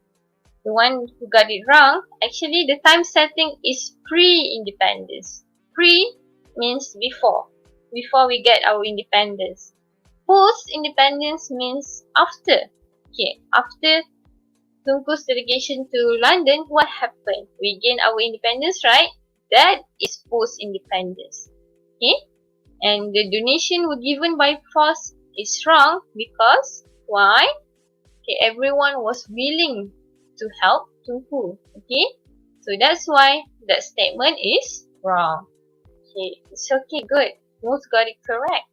the one who got it wrong, actually the time setting is pre-independence. Pre means before we get our independence. Post-independence means after. Okay, after Tunku's delegation to London, what happened? We gain our independence, right? That is post-independence. Okay, and the donation were given by force is wrong because why? Okay, everyone was willing to help Tunku. Okay, so that's why that statement is wrong. Okay, it's okay, good. Most got it correct.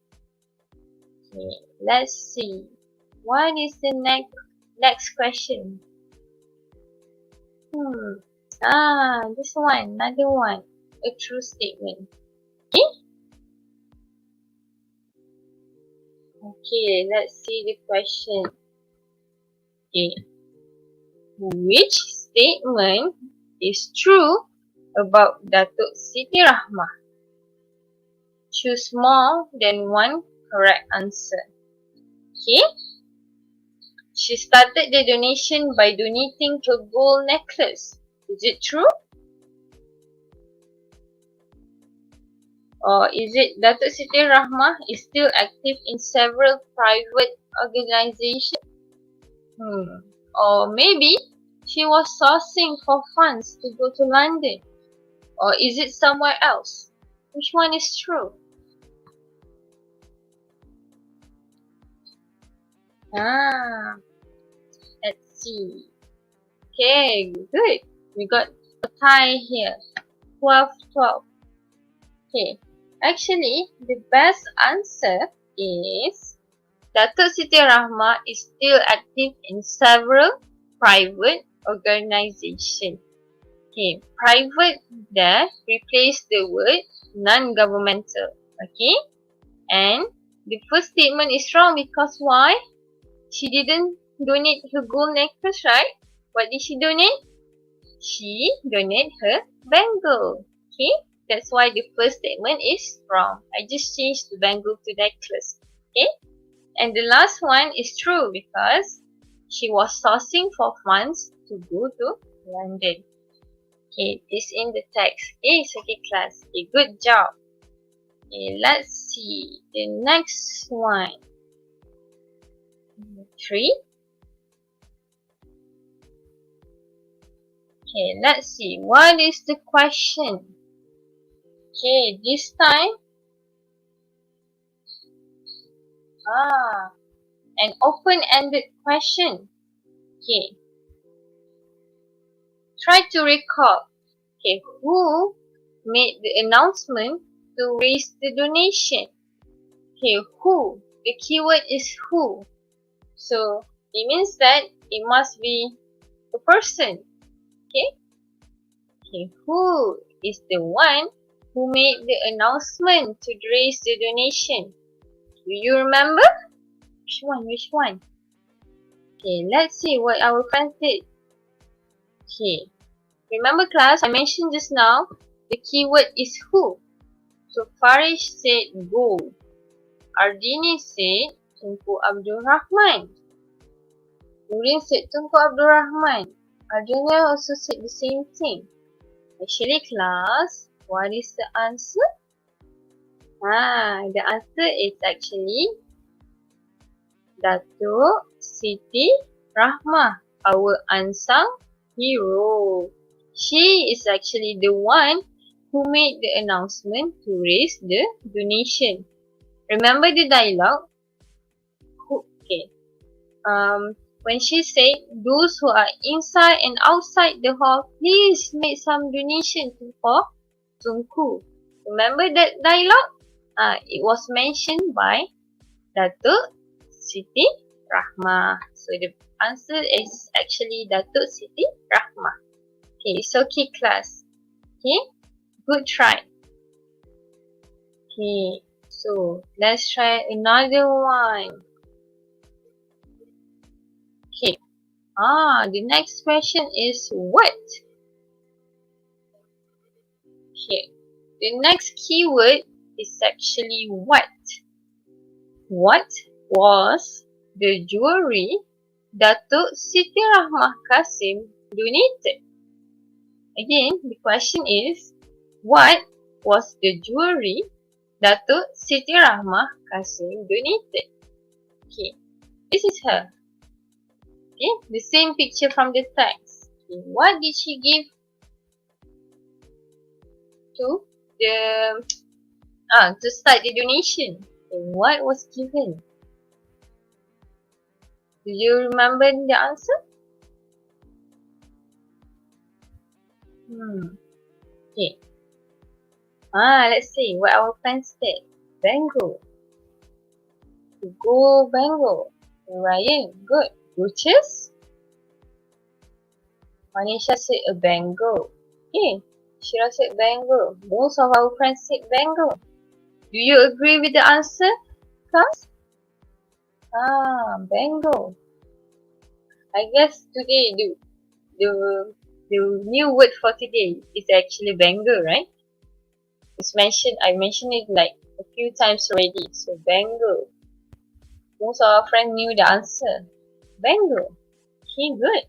Okay, let's see. What is the next question? This one, another one. A true statement. Okay? Okay, let's see the question. Okay. Which statement is true about Datuk Siti Rahmah? Choose more than one correct answer. Okay. She started the donation by donating her gold necklace. Is it true? Or is it Datuk Siti Rahmah is still active in several private organizations? Or maybe she was sourcing for funds to go to London. Or is it somewhere else? Which one is true? Let's see. Okay, good. We got a tie here. 12-12. Okay. Actually, the best answer is Datuk Siti Rahmah is still active in several private organizations. Okay, private there replace the word non-governmental. Okay, and the first statement is wrong because why? She didn't donate her gold necklace, right? What did she donate? She donated her bangle. Okay, that's why the first statement is wrong. I just changed the bangle to necklace. Okay, and the last one is true because she was sourcing for funds to go to London. Okay, it's in the text. Okay, it's okay class. Okay, good job. Okay, let's see the next one. 3. Okay, let's see. What is the question? Okay, this time. An open-ended question. Okay. Try to recall. Okay, who made the announcement to raise the donation? Okay, who? The keyword is who. So, it means that it must be a person. Okay? Okay, who is the one who made the announcement to raise the donation? Do you remember? Which one? Which one? Okay, let's see what our friend did. Okay. Remember class, I mentioned just now, the keyword is who. So, Farish said go. Ardini said Tunku Abdul Rahman. Nurin said Tunku Abdul Rahman. Arjuna also said the same thing. Actually class, what is the answer? The answer is actually Datuk Siti Rahmah, our unsung hero. She is actually the one who made the announcement to raise the donation. Remember the dialogue? Okay. When she said, those who are inside and outside the hall, please make some donation for Tunku. Remember that dialogue? It was mentioned by Datuk Siti Rahmah. So the answer is actually Datuk Siti Rahmah. Okay, it's okay class. Okay, good try. Okay, so let's try another one. Okay, the next question is what? Okay, the next keyword is actually what. What was the jewelry Datuk Siti Rahmah Kasim donated? Again, the question is, what was the jewelry Datuk Siti Rahmah Kasim donated? Okay, this is her. Okay, the same picture from the text. Okay, what did she give to to start the donation? Okay, what was given? Do you remember the answer? Okay. Let's see what our friends said. Bangle. To go bangle. Ryan, good. Brooches? Manisha said a bangle. Okay. Shira said bangle. Most of our friends said bangle. Do you agree with the answer, class? Bangle. I guess today the new word for today is actually bangle, right? It's mentioned. I mentioned it like a few times already. So bangle. Most of our friends knew the answer. Bangle. Okay, good.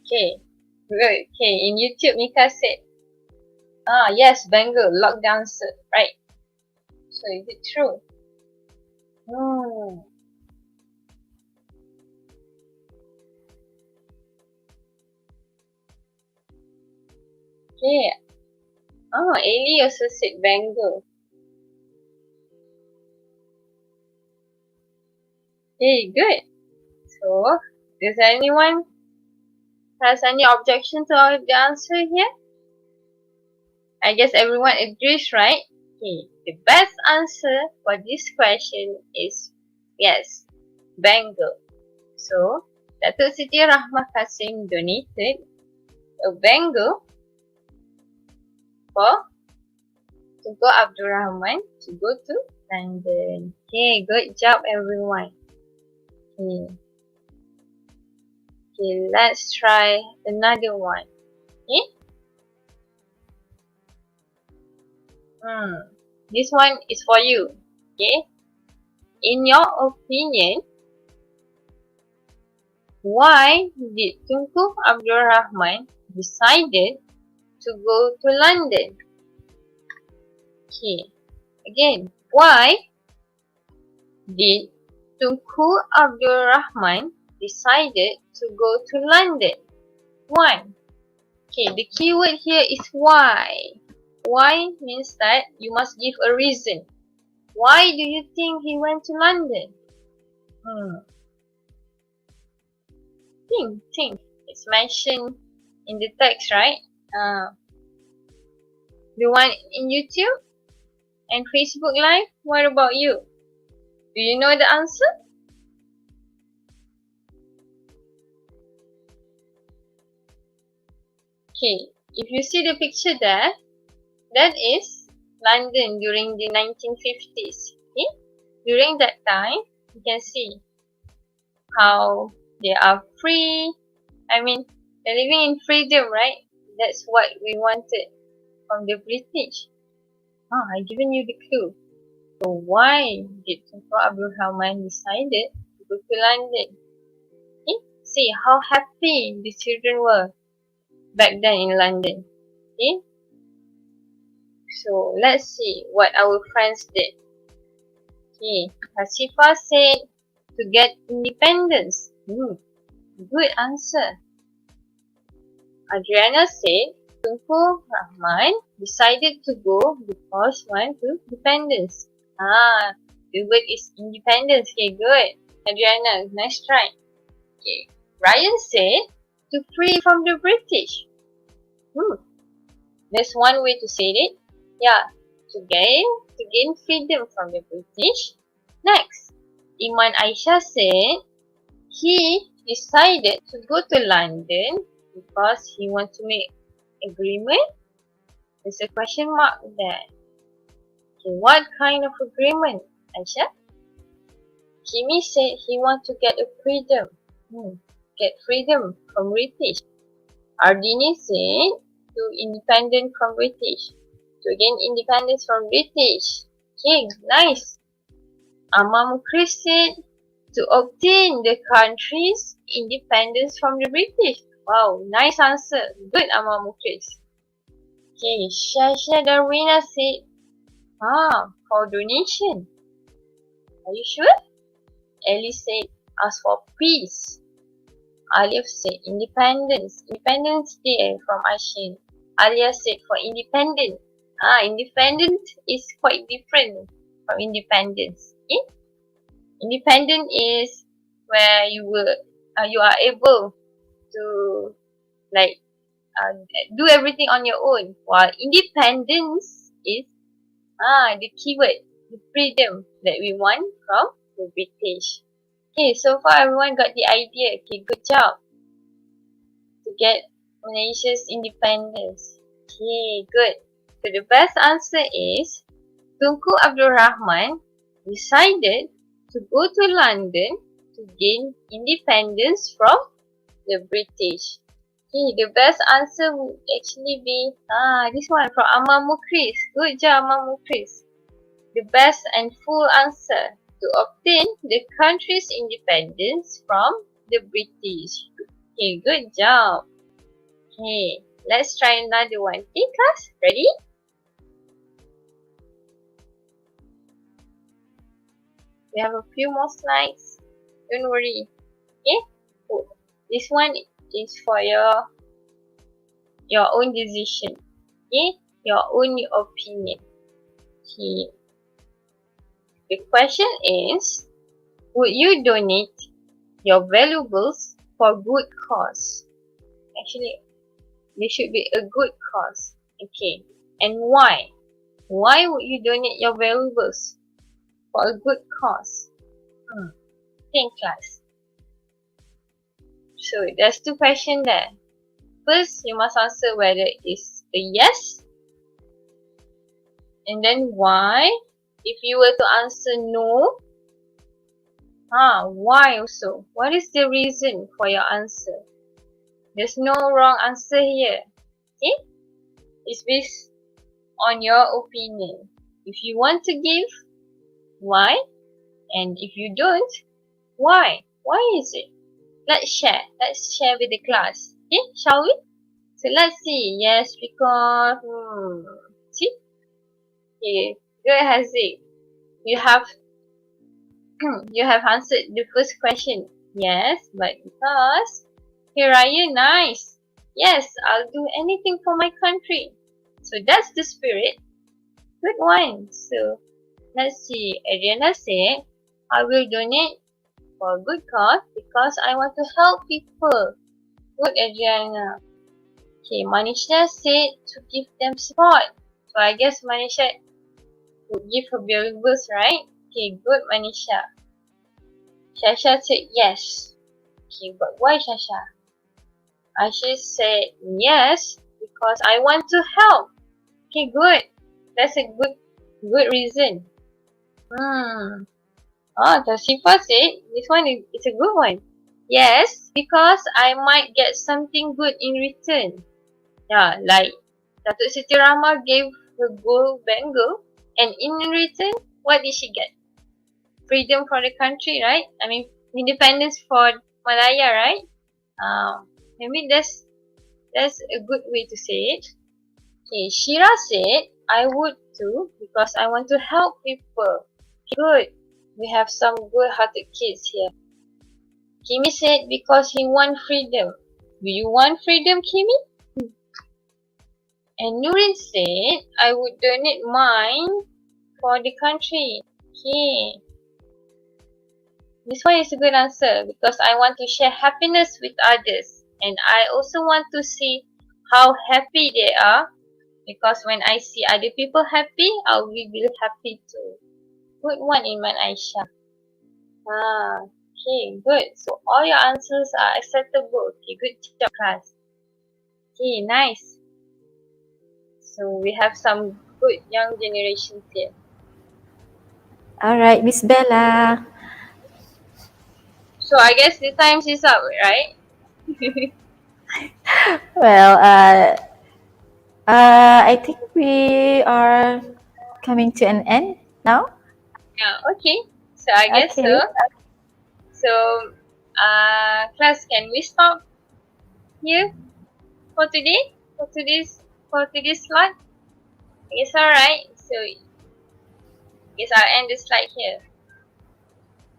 Okay, good. Okay, in YouTube, Mika said, yes, bangle. Lock the answer. Right. So is it true? Okay. Ailey also said bangle. Okay, good. So, does anyone has any objection to the answer here? I guess everyone agrees, right? Okay, the best answer for this question is yes, bangle. So, Datuk Siti Rahmah Kasim donated a bangle for Tunku Abdul Rahman to go to London. Okay, good job everyone. Okay, let's try another one. Okay? This one is for you. Okay? In your opinion, why did Tunku Abdul Rahman decided to go to London? Okay. Again, why did Tunku Abdul Rahman decided to go to London? Why? Okay, the keyword here is why. Why means that you must give a reason. Why do you think he went to London? Think. It's mentioned in the text, right? The one in YouTube and Facebook Live, what about you? Do you know the answer? Okay, if you see the picture there, that is London during the 1950s. Okay? During that time, you can see how they are free. I mean, they're living in freedom, right? That's what we wanted from the British. I've given you the clue. So why did Tunku Abdul Rahman decided to go to London? Okay? See how happy the children were back then in London. Okay? So let's see what our friends did. Okay, Hasifa said to get independence. Good answer. Adriana said Tunku Rahman decided to go because want to independence. The word is independence. Okay, good. Adriana, nice try. Okay, Ryan said to free from the British. There's one way to say it. Yeah, to gain freedom from the British. Next, Iman Aisha said he decided to go to London because he wants to make agreement. There's a question mark there. Okay, what kind of agreement, Aisha? Kimi said he wants to get a freedom. Get freedom from British. Ardini said to independent from British. To gain independence from British. Okay, nice. Mukris said to obtain the country's independence from the British. Wow, nice answer. Good, Mukris. Okay, Shasha Darwina said, for donation. Are you sure? Ellie said, ask for peace. Alif said, independence. Independence Day from Ashin. Alia said, for independent. Independent is quite different from independence. Okay? Independent is where you are able to do everything on your own, while independence is the keyword, the freedom that we want from the British. Okay, so far everyone got the idea. Okay, good job to get Malaysia's independence. Okay, good. So the best answer is Tunku Abdul Rahman decided to go to London to gain independence from the British. Okay, the best answer would actually be this one from Mukris. Good job, Mukris. The best and full answer to obtain the country's independence from the British. Okay, good job. Okay, let's try another one. Okay, class, ready? We have a few more slides. Don't worry. Okay, this one is for your own decision. Okay, your own opinion. Okay. The question is, would you donate your valuables for good cause? Actually, they should be a good cause. Okay. And why? Why would you donate your valuables for a good cause? Think, class. So, there's two questions there. First, you must answer whether it's a yes. And then why? If you were to answer no, why also? What is the reason for your answer? There's no wrong answer here. Okay? It's based on your opinion. If you want to give, why? And if you don't, why? Why is it? Let's share. Let's share with the class. Okay? Shall we? So let's see. Yes, because... See? Okay. Good, Haziq. You have answered the first question. Yes, but because Hiraya, nice. Yes, I'll do anything for my country. So that's the spirit. Good one. So let's see. Adriana said, I will donate for a good cause because I want to help people. Good, Adriana. Okay, Manisha said to give them support. So I guess Manisha would give her valuables, right? Okay, good, Manisha. Shasha said yes. Okay, but why Shasha? Ashish said yes because I want to help. Okay, good. That's a good reason. Tashifa said this one is a good one. Yes, because I might get something good in return. Yeah, like Datuk Siti Rahma gave her gold bangle, and in return, what did she get? Freedom for the country, right? I mean, independence for Malaya, right? Maybe that's a good way to say it. Okay, Shira said, I would too because I want to help people. Good. We have some good-hearted kids here. Kimi said, because he wants freedom. Do you want freedom, Kimi? And Nurin said, I would donate mine for the country. Okay. This one is a good answer because I want to share happiness with others. And I also want to see how happy they are. Because when I see other people happy, I will be happy too. Good one, Iman Aisha. Okay, good. So all your answers are acceptable. Okay, good job, class. Okay, nice. So we have some good young generations here. Alright, Miss Bella. So I guess the time is up, right? Well, I think we are coming to an end now. Yeah, okay. So I guess Okay. so. So, class, can we stop here for today? For today's slide? It's alright. So, yes, I'll end the slide here.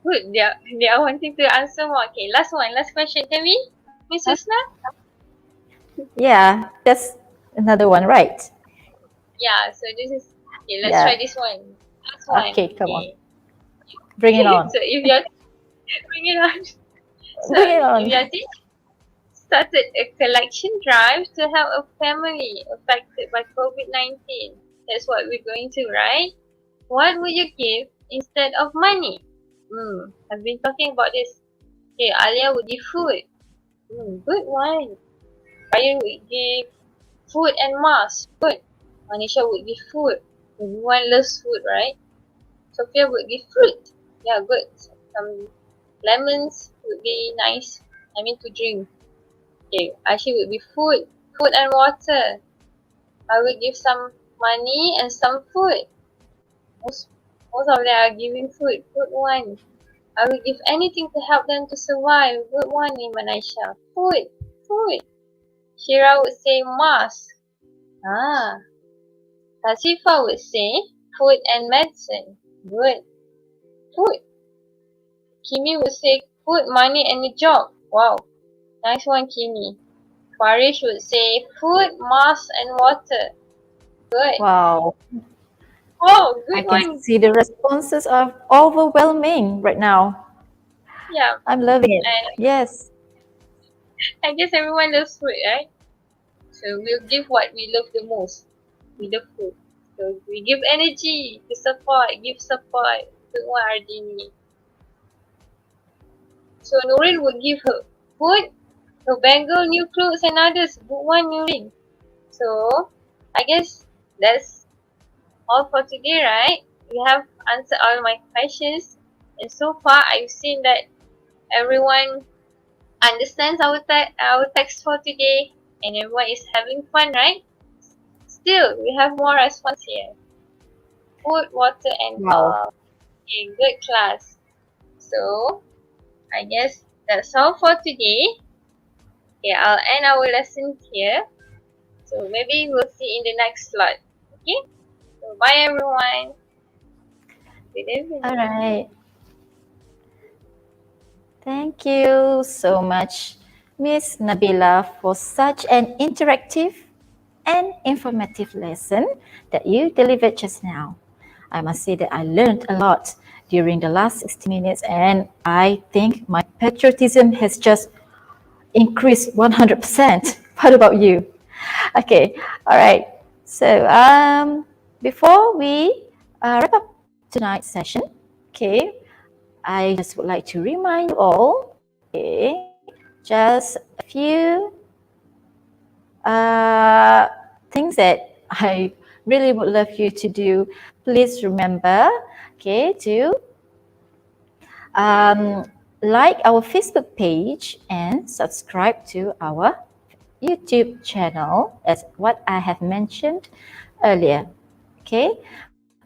Good. They are wanting to answer more. Okay, last question. Can we, Miss Husna? Yeah, that's another one, right? Yeah. So this is okay. Let's try Yeah. this one. Last one. Okay, come on. Okay. Bring it on. So if you're bring it on. So Bring it if on. your teacher started a collection drive to help a family affected by COVID-19, that's what we're going to, right? What would you give instead of money? I've been talking about this. Okay, Alia would give food. Good one. Ryan would give food and mask. Good. Manisha would give food. Everyone loves food, right? Sophia would give fruit. Yeah, good. Some lemons would be nice. I mean to drink. Okay, Ashi would be food. Food and water. I would give some money and some food. Most of them are giving food. Good one. I will give anything to help them to survive. Good one, Manisha. Food. Food. Shira would say mask. Kasifa would say food and medicine. Good. Food. Kimi would say food, money and a job. Wow. Nice one, Kimi. Farish would say food, mask and water. Good. Wow. Oh, I good can one. see the responses are overwhelming right now. Yeah. I'm loving it. And Yes. I guess everyone loves food, right? So we'll give what we love the most. We love food. So we give energy to support, give support. Good one, Ardini. So Nurin would give her food, her bangle, new clothes and others. Good one, Nurin. So I guess that's all for today, right? We have answered all my questions, and so far I've seen that everyone understands our text for today, and everyone is having fun, right? Still, we have more response here. Food, water, and Wow. okay, good class. So I guess that's all for today. Okay, I'll end our lesson here. So maybe we'll see in the next slot. Okay? So bye everyone. Good evening. All right. Thank you so much, Miss Nabila, for such an interactive and informative lesson that you delivered just now. I must say that I learned a lot during the last 60 minutes, and I think my patriotism has just increased 100%. What about you? Okay, all right. So before we wrap up tonight's session, okay, I just would like to remind you all, okay, just a few things that I really would love you to do. Please remember, okay, to like our Facebook page and subscribe to our YouTube channel, as what I have mentioned earlier. Okay,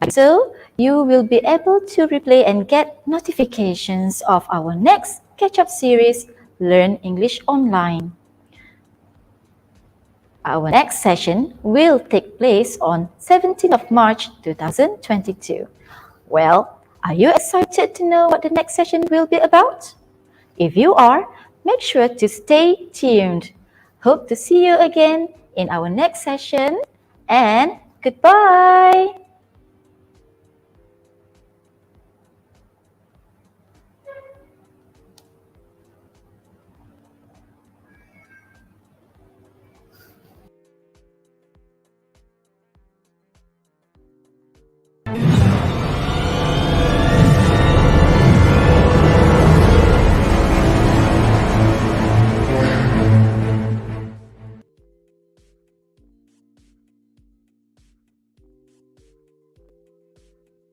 so you will be able to replay and get notifications of our next catch-up series, Learn English Online. Our next session will take place on 17th of March 2022. Well, are you excited to know what the next session will be about? If you are, make sure to stay tuned. Hope to see you again in our next session, and goodbye.